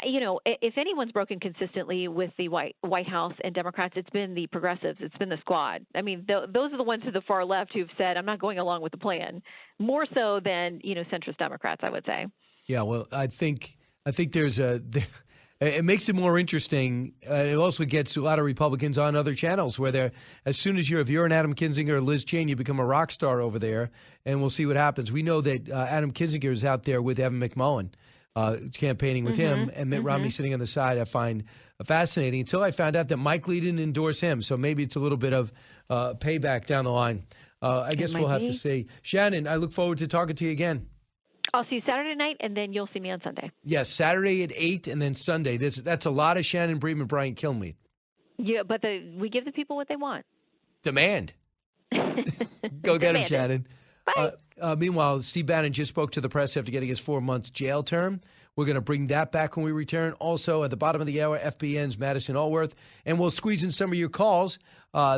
if anyone's broken consistently with the White House and Democrats, it's been the progressives. It's been the squad. I mean, those are the ones to the far left who've said, I'm not going along with the plan, more so than, centrist Democrats, I would say. Yeah, well, I think there's it makes it more interesting. It also gets a lot of Republicans on other channels where they're, as soon as if you're an Adam Kinzinger or Liz Cheney, you become a rock star over there, and we'll see what happens. We know that Adam Kinzinger is out there with Evan McMullen, campaigning with him, and Mitt Romney sitting on the side. I find fascinating until I found out that Mike Lee didn't endorse him. So maybe it's a little bit of payback down the line. I guess we'll have to see. Shannon, I look forward to talking to you again. I'll see you Saturday night, and then you'll see me on Sunday. Yes, Saturday at 8, and then Sunday. That's a lot of Shannon Bream and Brian Kilmeade. Yeah, but we give the people what they want. Demand. Go get him, Shannon. Bye. Meanwhile, Steve Bannon just spoke to the press after getting his 4-month jail term. We're going to bring that back when we return. Also, at the bottom of the hour, FBN's Madison Allworth. And we'll squeeze in some of your calls.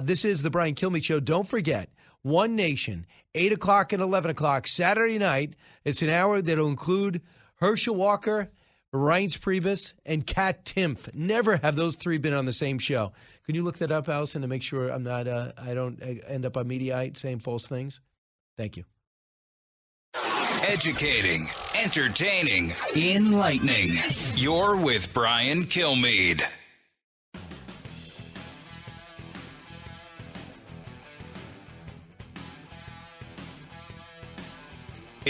This is the Brian Kilmeade Show. Don't forget, One Nation, 8 o'clock and 11 o'clock, Saturday night. It's an hour that will include Herschel Walker, Reince Priebus, and Kat Timpf. Never have those three been on the same show. Can you look that up, Allison, to make sure I'm not, I don't end up on Mediaite saying false things? Thank you. Educating, entertaining, enlightening. You're with Brian Kilmeade.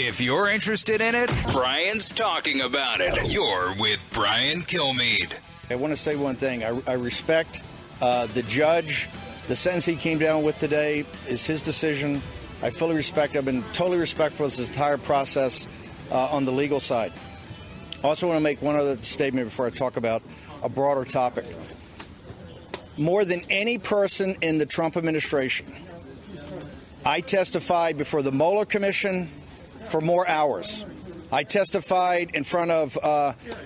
If you're interested in it, Brian's talking about it. You're with Brian Kilmeade. I want to say one thing. I respect the judge. The sentence he came down with today is his decision. I fully respect. I've been totally respectful of this entire process on the legal side. I also want to make one other statement before I talk about a broader topic. More than any person in the Trump administration, I testified before the Mueller Commission for more hours. I testified in front of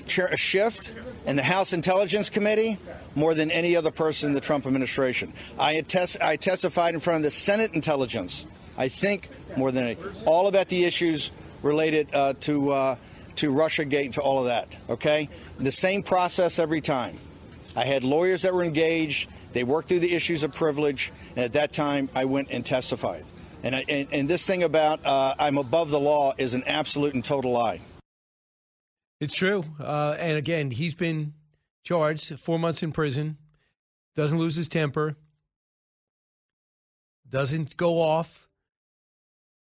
Chair Schiff and the House Intelligence Committee more than any other person in the Trump administration. I testified in front of the Senate Intelligence, I think more than any, all about the issues related to Russiagate and to all of that, okay? The same process every time. I had lawyers that were engaged. They worked through the issues of privilege, and at that time, I went and testified. And this thing about I'm above the law is an absolute and total lie. It's true. And again, he's been charged 4 months in prison, doesn't lose his temper, doesn't go off.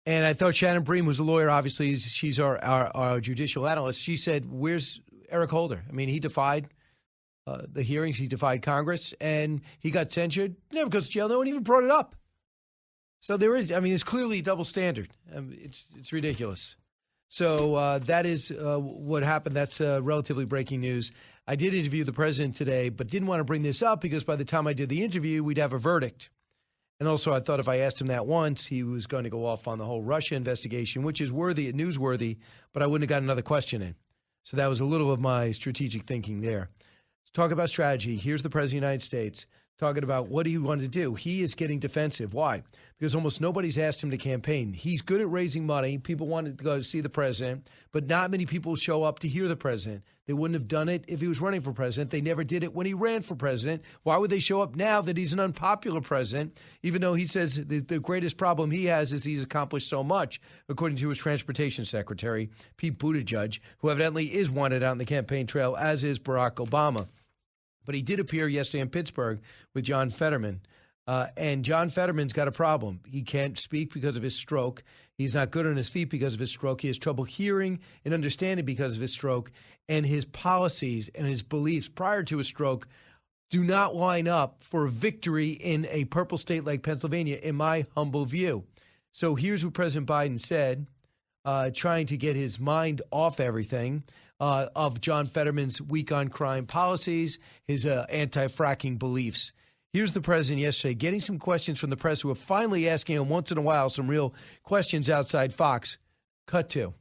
And I thought Shannon Bream was a lawyer. Obviously, she's our judicial analyst. She said, where's Eric Holder? I mean, he defied the hearings. He defied Congress, and he got censured. Never goes to jail. No one even brought it up. So there is, I mean, it's clearly a double standard. It's ridiculous. So that is what happened. That's relatively breaking news. I did interview the president today, but didn't want to bring this up because by the time I did the interview, we'd have a verdict. And also I thought if I asked him that once, he was going to go off on the whole Russia investigation, which is newsworthy, but I wouldn't have got another question in. So that was a little of my strategic thinking there. Let's talk about strategy. Here's the President of the United States talking about what he wanted to do. He is getting defensive. Why? Because almost nobody's asked him to campaign. He's good at raising money. People wanted to go see the president, but not many people show up to hear the president. They wouldn't have done it if he was running for president. They never did it when he ran for president. Why would they show up now that he's an unpopular president, even though he says the greatest problem he has is he's accomplished so much, according to his transportation secretary, Pete Buttigieg, who evidently is wanted out in the campaign trail, as is Barack Obama. But he did appear yesterday in Pittsburgh with John Fetterman. And John Fetterman's got a problem. He can't speak because of his stroke. He's not good on his feet because of his stroke. He has trouble hearing and understanding because of his stroke. And his policies and his beliefs prior to his stroke do not line up for a victory in a purple state like Pennsylvania, in my humble view. So here's what President Biden said, trying to get his mind off everything. Of John Fetterman's weak on crime policies, his anti-fracking beliefs. Here's the president yesterday getting some questions from the press who are finally asking him once in a while some real questions outside Fox. Cut to.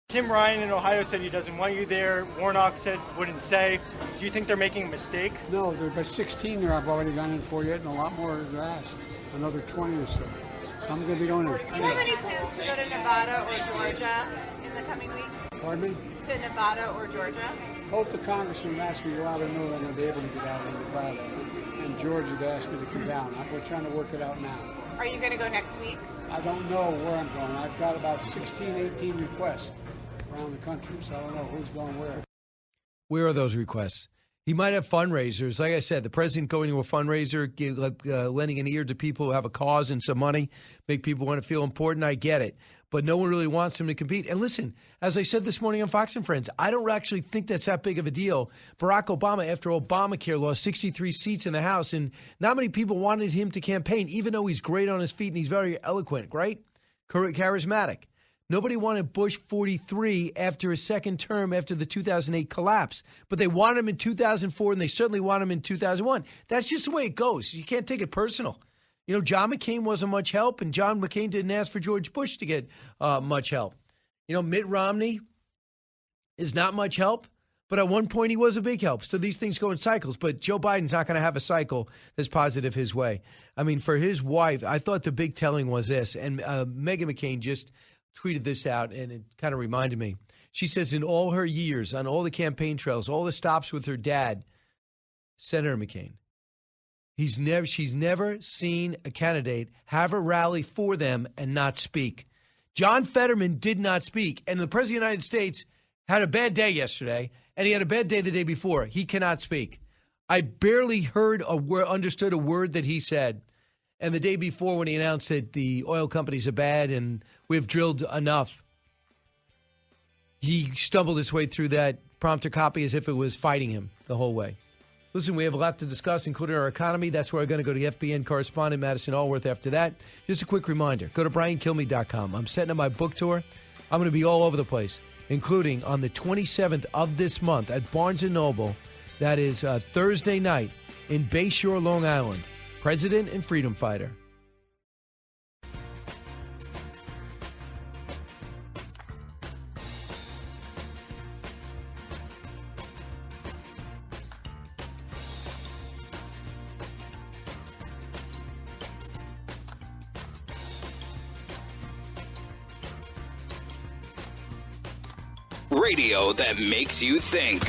Tim Ryan in Ohio said he doesn't want you there. Warnock said wouldn't say. Do you think they're making a mistake? No, there are 16 there I've already gone in for yet, and a lot more are asked. Another 20 or so. So I'm going to be going in. Do you have any plans to go to Nevada or Georgia in the coming weeks? Pardon me? To Nevada or Georgia? Both the congressmen asked me to go out and know that I'm going to be able to get out in Nevada. And Georgia, they asked me to come down. We're trying to work it out now. Are you going to go next week? I don't know where I'm going. I've got about 16, 18 requests around the country, so I don't know who's going where. Where are those requests? He might have fundraisers. Like I said, the president going to a fundraiser, lending an ear to people who have a cause and some money, make people want to feel important. I get it. But no one really wants him to compete. And listen, as I said this morning on Fox and Friends, I don't actually think that's that big of a deal. Barack Obama, after Obamacare, lost 63 seats in the House, and not many people wanted him to campaign, even though he's great on his feet and he's very eloquent, right? Charismatic. Nobody wanted Bush 43 after his second term after the 2008 collapse. But they wanted him in 2004, and they certainly want him in 2001. That's just the way it goes. You can't take it personal. You know, John McCain wasn't much help, and John McCain didn't ask for George Bush to get much help. You know, Mitt Romney is not much help, but at one point he was a big help. So these things go in cycles. But Joe Biden's not going to have a cycle that's positive his way. I mean, for his wife, I thought the big telling was this, and Meghan McCain just tweeted this out, and it kind of reminded me. She says in all her years, on all the campaign trails, all the stops with her dad, Senator McCain, she's never seen a candidate have a rally for them and not speak. John Fetterman did not speak, and the President of the United States had a bad day yesterday, and he had a bad day the day before. He cannot speak. I barely heard understood a word that he said. And the day before, when he announced that the oil companies are bad and we've drilled enough, he stumbled his way through that prompter copy as if it was fighting him the whole way. Listen, we have a lot to discuss, including our economy. That's where we're going to go to FBN correspondent Madison Allworth after that. Just a quick reminder, go to briankilmeade.com. I'm setting up my book tour. I'm going to be all over the place, including on the 27th of this month at Barnes & Noble. That is Thursday night in Bayshore, Long Island. President and Freedom Fighter. Radio that makes you think.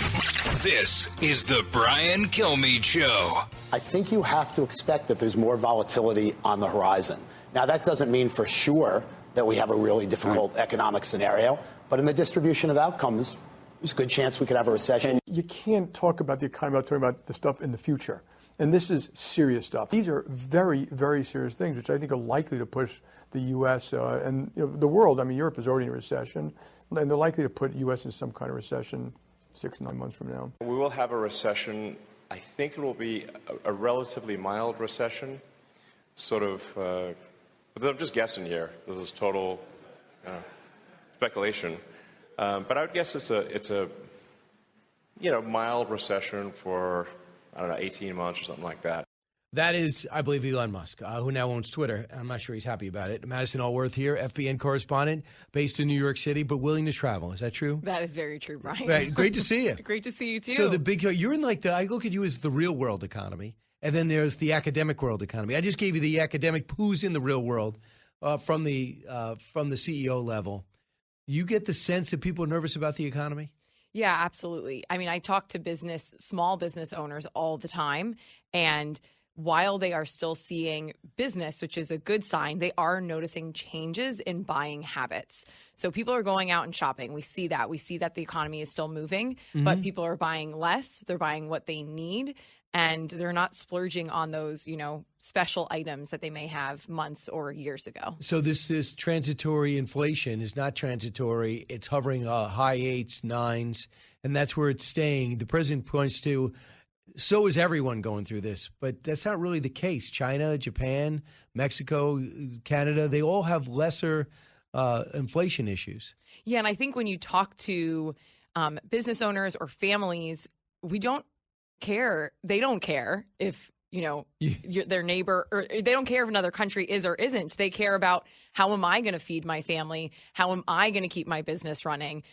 This is the Brian Kilmeade Show. I think you have to expect that there's more volatility on the horizon. Now, that doesn't mean for sure that we have a really difficult economic scenario, but in the distribution of outcomes, there's a good chance we could have a recession. You can't talk about the economy without talking about the stuff in the future. And this is serious stuff. These are very, very serious things, which I think are likely to push the U.S. And the world. I mean, Europe is already in a recession, and they're likely to put U.S. in some kind of recession 6-9 months from now. We will have a recession. I think it will be a relatively mild recession, sort of, but I'm just guessing here. This is total speculation. But I would guess it's a mild recession for, 18 months or something like that. That is, I believe, Elon Musk, who now owns Twitter. I'm not sure he's happy about it. Madison Allworth here, FBN correspondent, based in New York City, but willing to travel. Is that true? That is very true, Brian. Right. Great to see you. Great to see you, too. So you're in I look at you as the real world economy, and then there's the academic world economy. I just gave you the academic who's in the real world from the CEO level. You get the sense that people are nervous about the economy? Yeah, absolutely. I mean, I talk to small business owners all the time, and while they are still seeing business, which is a good sign, they are noticing changes in buying habits. So people are going out and shopping. We see that. We see that the economy is still moving, but people are buying less. They're buying what they need, and they're not splurging on those, special items that they may have months or years ago. So this transitory inflation is not transitory. It's hovering high 8s, 9s, and that's where it's staying. The president points to, so is everyone going through this, but that's not really the case. China, Japan, Mexico, Canada, they all have lesser inflation issues. Yeah, and I think when you talk to business owners or families, we don't care. They don't care if, their neighbor, or they don't care if another country is or isn't. They care about, how am I going to feed my family? How am I going to keep my business running?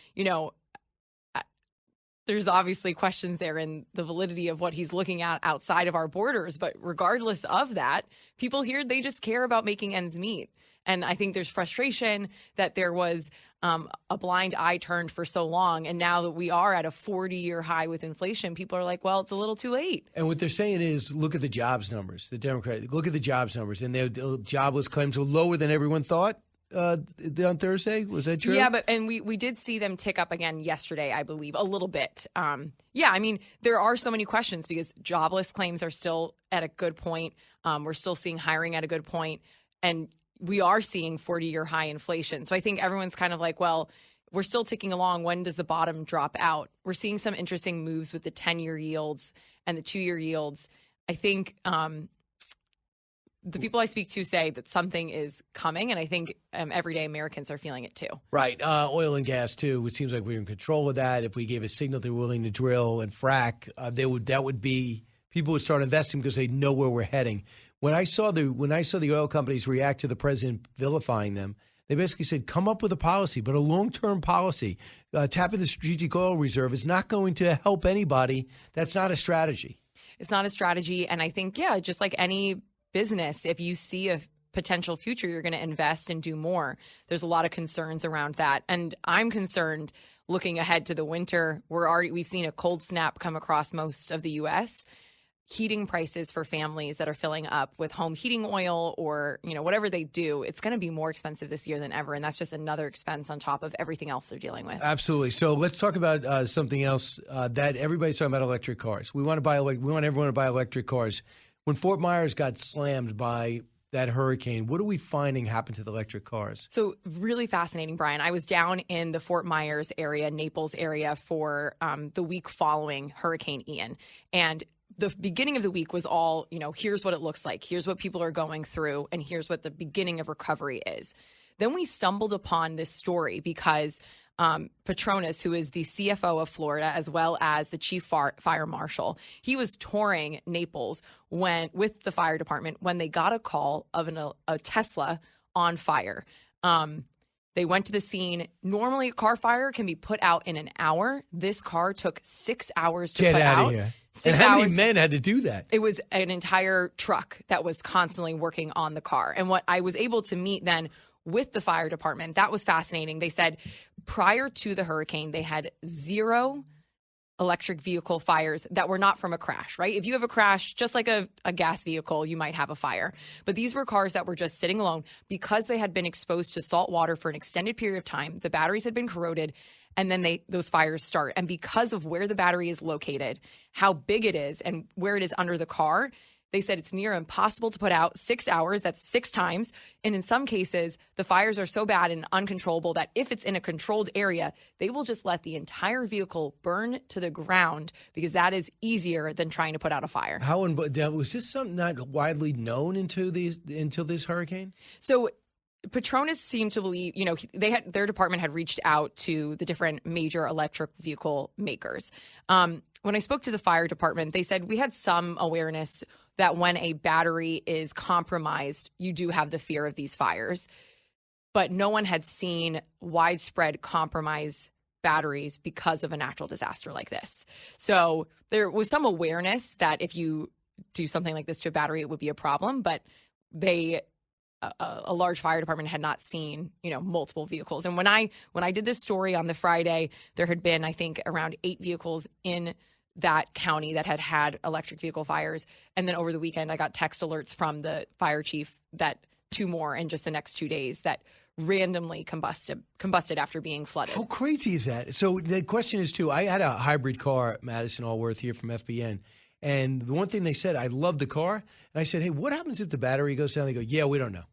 There's obviously questions there in the validity of what he's looking at outside of our borders. But regardless of that, people here, they just care about making ends meet. And I think there's frustration that there was a blind eye turned for so long. And now that we are at a 40-year high with inflation, people are like, well, it's a little too late. And what they're saying is, look at the jobs numbers. The Democrats, look at the jobs numbers. And their jobless claims are lower than everyone thought. On Thursday? Was that true? Yeah, and we did see them tick up again yesterday, I believe, a little bit. I mean, there are so many questions because jobless claims are still at a good point. We're still seeing hiring at a good point. And we are seeing 40-year high inflation. So I think everyone's kind of like, well, we're still ticking along. When does the bottom drop out? We're seeing some interesting moves with the 10-year yields and the 2-year yields. I think the people I speak to say that something is coming, and I think everyday Americans are feeling it too. Right. Oil and gas, too. It seems like we're in control of that. If we gave a signal they're willing to drill and frack, people would start investing because they know where we're heading. When I saw the oil companies react to the president vilifying them, they basically said, come up with a policy, but a long-term policy. Tapping the strategic oil reserve is not going to help anybody. That's not a strategy. It's not a strategy. And I think, just like any business, if you see a potential future, you're going to invest and do more. There's a lot of concerns around that. And I'm concerned looking ahead to the winter. We've seen a cold snap come across most of the U.S., heating prices for families that are filling up with home heating oil or, whatever they do, it's going to be more expensive this year than ever. And that's just another expense on top of everything else they're dealing with. Absolutely. So let's talk about something else that everybody's talking about: electric cars. We want everyone to buy electric cars. When Fort Myers got slammed by that hurricane, what are we finding happened to the electric cars? So really fascinating, Brian. I was down in the Fort Myers area, Naples area for the week following Hurricane Ian. And the beginning of the week was all, here's what it looks like. Here's what people are going through. And here's what the beginning of recovery is. Then we stumbled upon this story because Petronas, who is the CFO of Florida, as well as the chief fire marshal, he was touring Naples with the fire department when they got a call of a Tesla on fire. They went to the scene. Normally, a car fire can be put out in an hour. This car took 6 hours to put out. Get out of here. 6 and how hours. many men had to do that? It was an entire truck that was constantly working on the car. And what I was able to meet then with the fire department, that was fascinating. They said prior to the hurricane, they had 0 electric vehicle fires that were not from a crash, right? If you have a crash, just like a gas vehicle, you might have a fire. But these were cars that were just sitting alone because they had been exposed to salt water for an extended period of time. The batteries had been corroded, and then those fires start. And because of where the battery is located, how big it is, and where it is under the car, they said it's near impossible to put out. 6 hours, that's 6 times. And in some cases, the fires are so bad and uncontrollable that if it's in a controlled area, they will just let the entire vehicle burn to the ground because that is easier than trying to put out a fire. Was this something not widely known until this hurricane? So Petronas seemed to believe, their department had reached out to the different major electric vehicle makers. When I spoke to the fire department, they said we had some awareness that when a battery is compromised, you do have the fear of these fires. But no one had seen widespread compromised batteries because of a natural disaster like this. So there was some awareness that if you do something like this to a battery, it would be a problem. But a large fire department had not seen, multiple vehicles. And when I did this story on the Friday, there had been, I think, around 8 vehicles in that county that had electric vehicle fires. And then over the weekend, I got text alerts from the fire chief that 2 more in just the next 2 days that randomly combusted after being flooded. How crazy is that? So the question is, too, I had a hybrid car, Madison Allworth here from FBN. And the one thing they said, I love the car. And I said, hey, what happens if the battery goes down? They go, yeah, we don't know.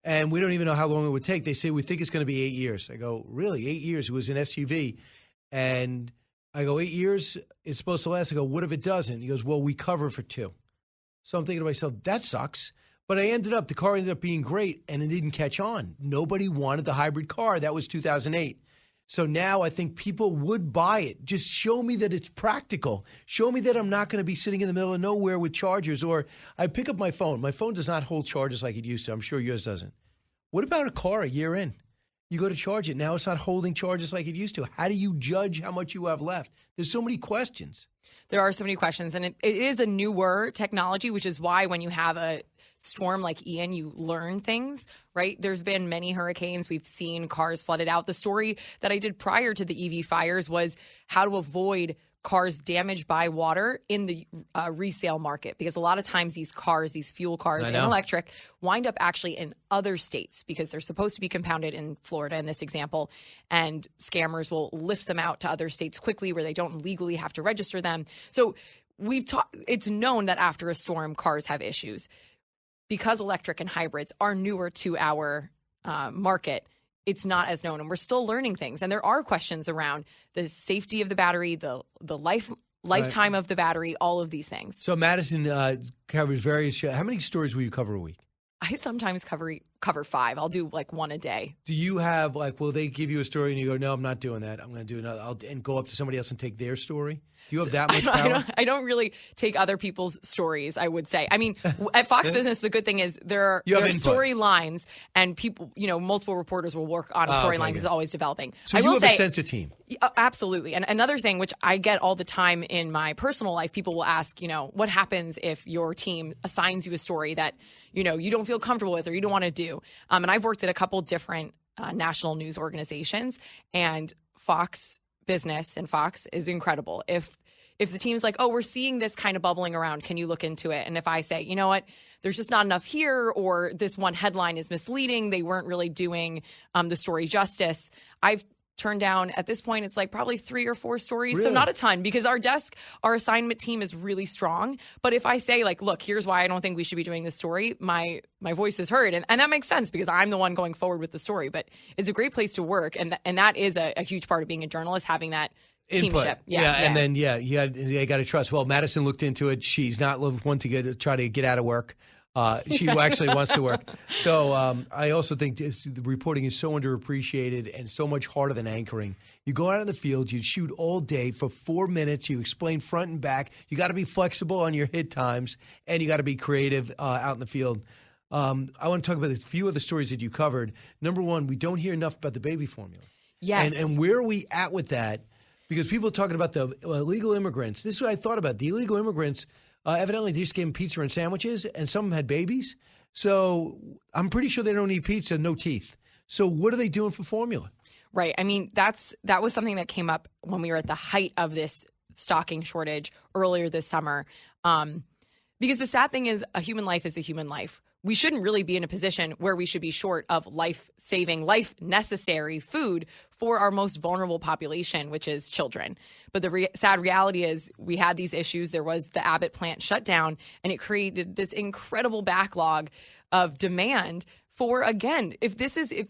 And we don't even know how long it would take. They say, we think it's going to be 8 years. I go, really? 8 years? It was an SUV. And I go, 8 years? It's supposed to last. I go, what if it doesn't? He goes, well, we cover for 2. So I'm thinking to myself, that sucks. But the car ended up being great, and it didn't catch on. Nobody wanted the hybrid car. That was 2008. So now I think people would buy it. Just show me that it's practical. Show me that I'm not going to be sitting in the middle of nowhere with chargers. Or I pick up my phone. My phone does not hold charges like it used to. I'm sure yours doesn't. What about a car a year in? You go to charge it. Now it's not holding charges like it used to. How do you judge how much you have left? There's so many questions. There are so many questions. And it is a newer technology, which is why when you have a storm like Ian, you learn things, right? There's been many hurricanes. We've seen cars flooded out. The story that I did prior to the EV fires was how to avoid cars damaged by water in the resale market, because a lot of times these fuel cars and electric, wind up actually in other states because they're supposed to be compounded in Florida in this example, and scammers will lift them out to other states quickly where they don't legally have to register them. So it's known that after a storm, cars have issues. Because electric and hybrids are newer to our market, it's not as known, and we're still learning things. And there are questions around the safety of the battery, the lifetime of the battery, all of these things. So Madison covers various shows. How many stories will you cover a week? I sometimes cover 5. I'll do like 1 a day. Do you have will they give you a story and you go, no, I'm not doing that. I'm going to do another. And go up to somebody else and take their story? Do you have that much power? I don't really take other people's stories, I would say. I mean, at Fox Business, the good thing is there are storylines, and people, multiple reporters will work on a storyline because it's always developing. So you have a sense of team. Absolutely. And another thing, which I get all the time in my personal life, people will ask, what happens if your team assigns you a story that, you don't feel comfortable with or you don't want to do? And I've worked at a couple different national news organizations, and Fox Business and Fox is incredible. If the team's like, oh, we're seeing this kind of bubbling around, can you look into it? And if I say, you know what, there's just not enough here, or this one headline is misleading, they weren't really doing the story justice, I've turned down, at this point, it's like probably 3 or 4 stories. Really? So not a ton, because our assignment team is really strong. But if I say, look, here's why I don't think we should be doing this story, my voice is heard. And that makes sense because I'm the one going forward with the story. But it's a great place to work. And that is a huge part of being a journalist, having that teamship. And then, you got to trust. Well, Madison looked into it. She's not one to try to get out of work. She actually wants to work. So I also think the reporting is so underappreciated and so much harder than anchoring. You go out in the field, you shoot all day for 4 minutes, you explain front and back. You got to be flexible on your hit times, and you got to be creative out in the field. I want to talk about a few of the stories that you covered. Number one, we don't hear enough about the baby formula. Yes. And where are we at with that? Because people are talking about the illegal immigrants. This is what I thought about. The illegal immigrants, evidently, they just gave them pizza and sandwiches, and some of them had babies. So I'm pretty sure they don't eat pizza, no teeth. So what are they doing for formula? Right. I mean, that was something that came up when we were at the height of this stocking shortage earlier this summer. Because the sad thing is, a human life is a human life. We shouldn't really be in a position where we should be short of life-saving, life-necessary food for our most vulnerable population, which is children. But the sad reality is we had these issues. There was the Abbott plant shut down, and it created this incredible backlog of demand for, again, if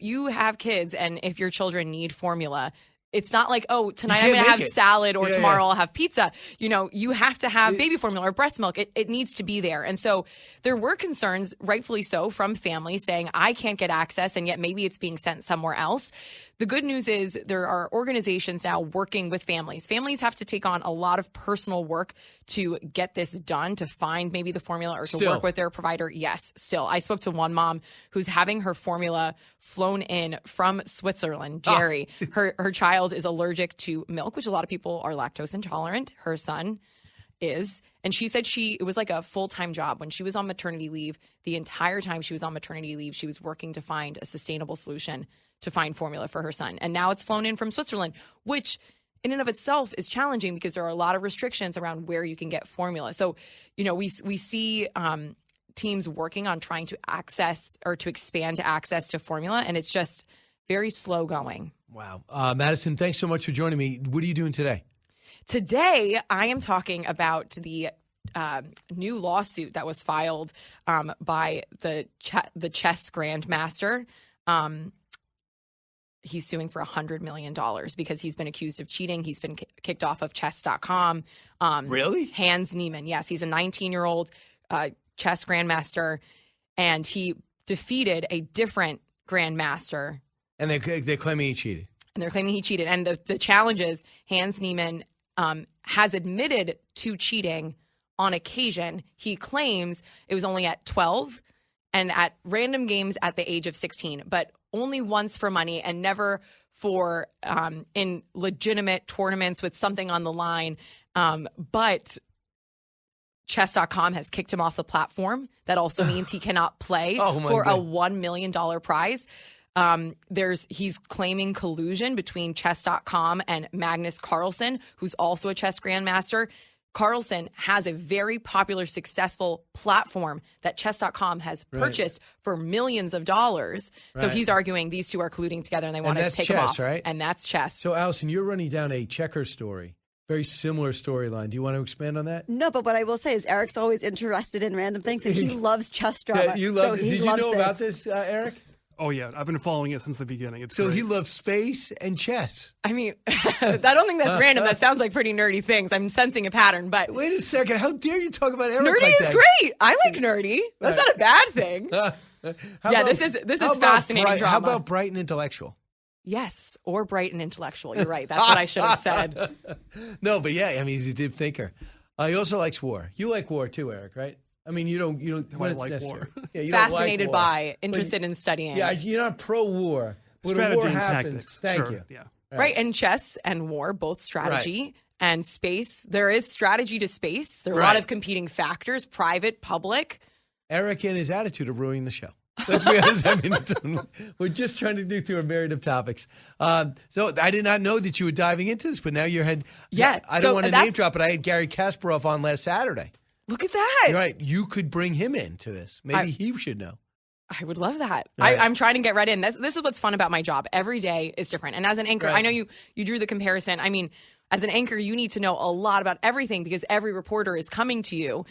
you have kids and if your children need formula, it's not like, oh, tonight I'm going to have salad or tomorrow I'll have pizza. You have to have baby formula or breast milk. It needs to be there. And so there were concerns, rightfully so, from families saying, I can't get access, and yet maybe it's being sent somewhere else. The good news is there are organizations now working with families. Families have to take on a lot of personal work to get this done, to find maybe the formula or to work with their provider. Yes, still. I spoke to one mom who's having her formula flown in from Switzerland, Jerry. Her child is allergic to milk, which a lot of people are lactose intolerant. Her son is. And she said it was like a full-time job. When she was on maternity leave, the entire time she was on maternity leave, she was working to find a sustainable solution to find formula for her son. And now it's flown in from Switzerland, which in and of itself is challenging because there are a lot of restrictions around where you can get formula. So, we see teams working on trying to access or to expand access to formula, and it's just very slow going. Wow. Madison, thanks so much for joining me. What are you doing today? Today, I am talking about the new lawsuit that was filed by the chess grandmaster. He's suing for $100 million because he's been accused of cheating. He's been kicked off of chess.com. Really? Hans Niemann. Yes, he's a 19-year-old chess grandmaster, and he defeated a different grandmaster. And they're claiming he cheated. And they're claiming he cheated. And the challenge is Hans Niemann has admitted to cheating on occasion. He claims it was only at 12 and at random games at the age of 16, but only once for money and never for in legitimate tournaments with something on the line. But chess.com has kicked him off the platform. That also means he cannot play for a $1 million prize. He's claiming collusion between chess.com and Magnus Carlsen, who's also a chess grandmaster. Carlsen has a very popular, successful platform that chess.com has purchased for millions of dollars. Right. So he's arguing these two are colluding together and they want to take him off. Right? And that's chess. So, Allison, you're running down a checker story. Very similar storyline. Do you want to expand on that? No, but what I will say is Eric's always interested in random things, and he loves chess drama. Yeah, did you know about this, Eric? Oh, yeah. I've been following it since the beginning. It's so great. He loves space and chess. I mean, I don't think that's random. That sounds like pretty nerdy things. I'm sensing a pattern, but... Wait a second. How dare you talk about Eric nerdy like is that? Great. I like nerdy. That's not a bad thing. This is fascinating drama. How about bright and intellectual? Yes, or bright and intellectual. You're right. That's what I should have said. No, but yeah, I mean, he's a deep thinker. He also likes war. You like war too, Eric, right? I mean, you don't like war. Yeah, you fascinated don't like war. by, interested in studying. Yeah, you're not pro-war. When strategy war and happens, tactics. Thank sure. you. Yeah. Right, and chess and war, both strategy and space. There is strategy to space. There are a lot of competing factors, private, public. Eric and his attitude of ruining the show. Let's be honest. I mean, we're just trying to do through a myriad of topics. So I did not know that you were diving into this, but now you're head. Yeah, I don't want to name drop, but I had Gary Kasparov on last Saturday. Look at that. You're right. You could bring him into this. Maybe he should know. I would love that. Right. I'm trying to get right in. This is what's fun about my job. Every day is different. And as an anchor, I know you drew the comparison. I mean, as an anchor, you need to know a lot about everything because every reporter is coming to you,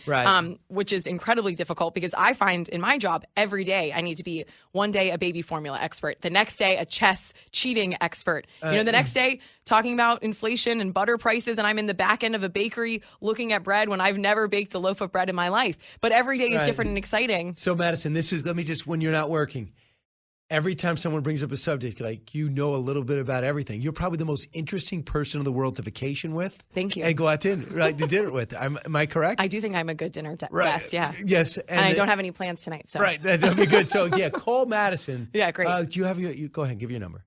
which is incredibly difficult because I find in my job every day I need to be one day a baby formula expert, the next day a chess cheating expert, the next day talking about inflation and butter prices, and I'm in the back end of a bakery looking at bread when I've never baked a loaf of bread in my life. But every day is different and exciting. So, Madison, when you're not working, every time someone brings up a subject, like you know a little bit about everything, you're probably the most interesting person in the world to vacation with. Thank you. And go out to dinner with. Am I correct? I do think I'm a good dinner guest, yeah. Yes. And I don't have any plans tonight. So. Right, that'll be good. So, call Madison. Yeah, great. Do you have go ahead, give your number.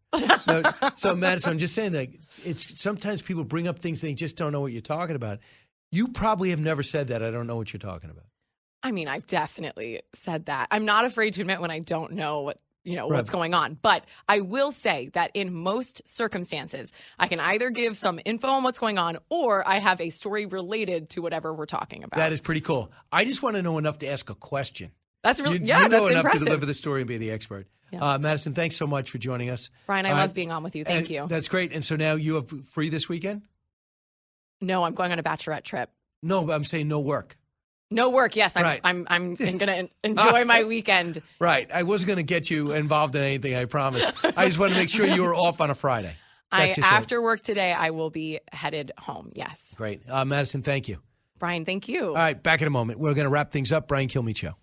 No, so, Madison, I'm just saying that it's sometimes people bring up things they just don't know what you're talking about. You probably have never said that. I don't know what you're talking about. I mean, I've definitely said that. I'm not afraid to admit when I don't know what's going on. But I will say that in most circumstances, I can either give some info on what's going on or I have a story related to whatever we're talking about. That is pretty cool. I just want to know enough to ask a question. That's really, you know that's enough impressive. to deliver the story and be the expert. Yeah. Madison, thanks so much for joining us. Brian, I love being on with you. Thank you. That's great. And so now you have free this weekend? No, I'm going on a bachelorette trip. No, but I'm saying no work. No work. Yes, I'm going to enjoy my weekend. Right. I wasn't going to get you involved in anything, I promise. I just want to make sure you were off on a Friday. After work today, I will be headed home. Yes. Great. Madison, thank you. Brian, thank you. All right, back in a moment. We're going to wrap things up. Brian Kilmeade Show.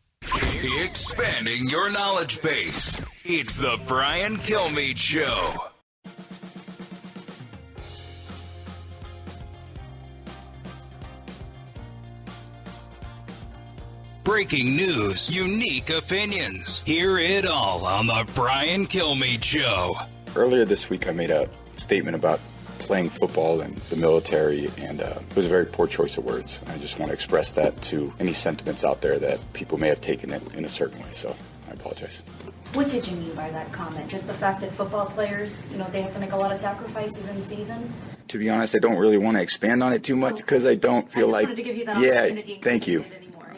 Expanding your knowledge base. It's the Brian Kilmeade Show. Breaking news, unique opinions. Hear it all on the Brian Kilmeade Show. Earlier this week, I made a statement about playing football and the military, and it was a very poor choice of words. I just want to express that to any sentiments out there that people may have taken it in a certain way, so I apologize. What did you mean by that comment? Just the fact that football players, they have to make a lot of sacrifices in season? To be honest, I don't really want to expand on it too much because I don't feel like... wanted to give you that opportunity. Thank you.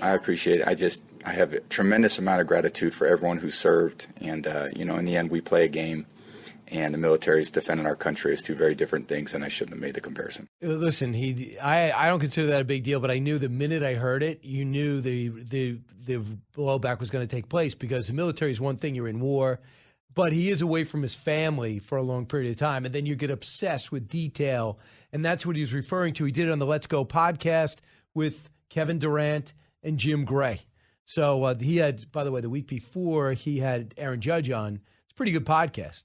I appreciate it. I have a tremendous amount of gratitude for everyone who served, and, in the end, we play a game. And the military is defending our country as two very different things, and I shouldn't have made the comparison. Listen, I don't consider that a big deal, but I knew the minute I heard it, you knew the blowback was going to take place because the military is one thing, you're in war, but he is away from his family for a long period of time, and then you get obsessed with detail, and that's what he was referring to. He did it on the Let's Go podcast with Kevin Durant and Jim Gray. So he had, by the way, the week before, he had Aaron Judge on. It's a pretty good podcast.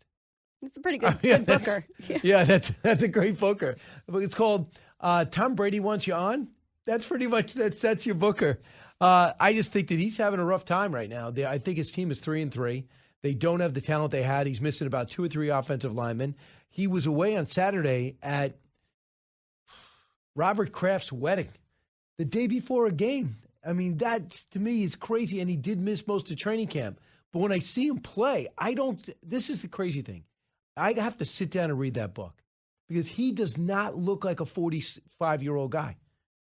It's a pretty good booker. Yeah, that's a great booker. It's called Tom Brady Wants You On. That's pretty much that's your booker. I just think that he's having a rough time right now. I think his team is 3-3. They don't have the talent they had. He's missing about 2 or 3 offensive linemen. He was away on Saturday at Robert Kraft's wedding, the day before a game. I mean, that to me is crazy. And he did miss most of training camp. But when I see him play, this is the crazy thing. I have to sit down and read that book because he does not look like a 45-year-old guy.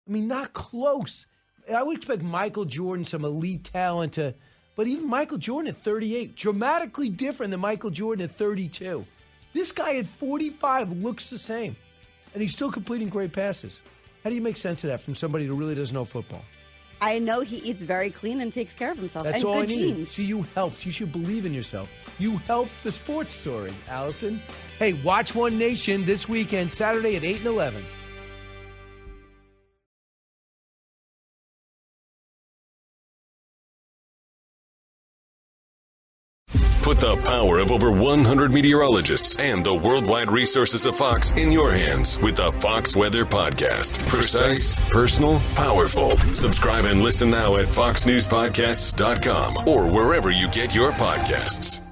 I mean, not close. I would expect Michael Jordan, some elite talent, but even Michael Jordan at 38, dramatically different than Michael Jordan at 32. This guy at 45 looks the same, and he's still completing great passes. How do you make sense of that from somebody who really doesn't know football? I know he eats very clean and takes care of himself. That's and all good I need. genes. See, you helped. You should believe in yourself. You helped the sports story, Allison. Hey, watch One Nation this weekend, Saturday at 8 and 11. Put the power of over 100 meteorologists and the worldwide resources of Fox in your hands with the Fox Weather Podcast. Precise, personal, powerful. Subscribe and listen now at foxnewspodcasts.com or wherever you get your podcasts.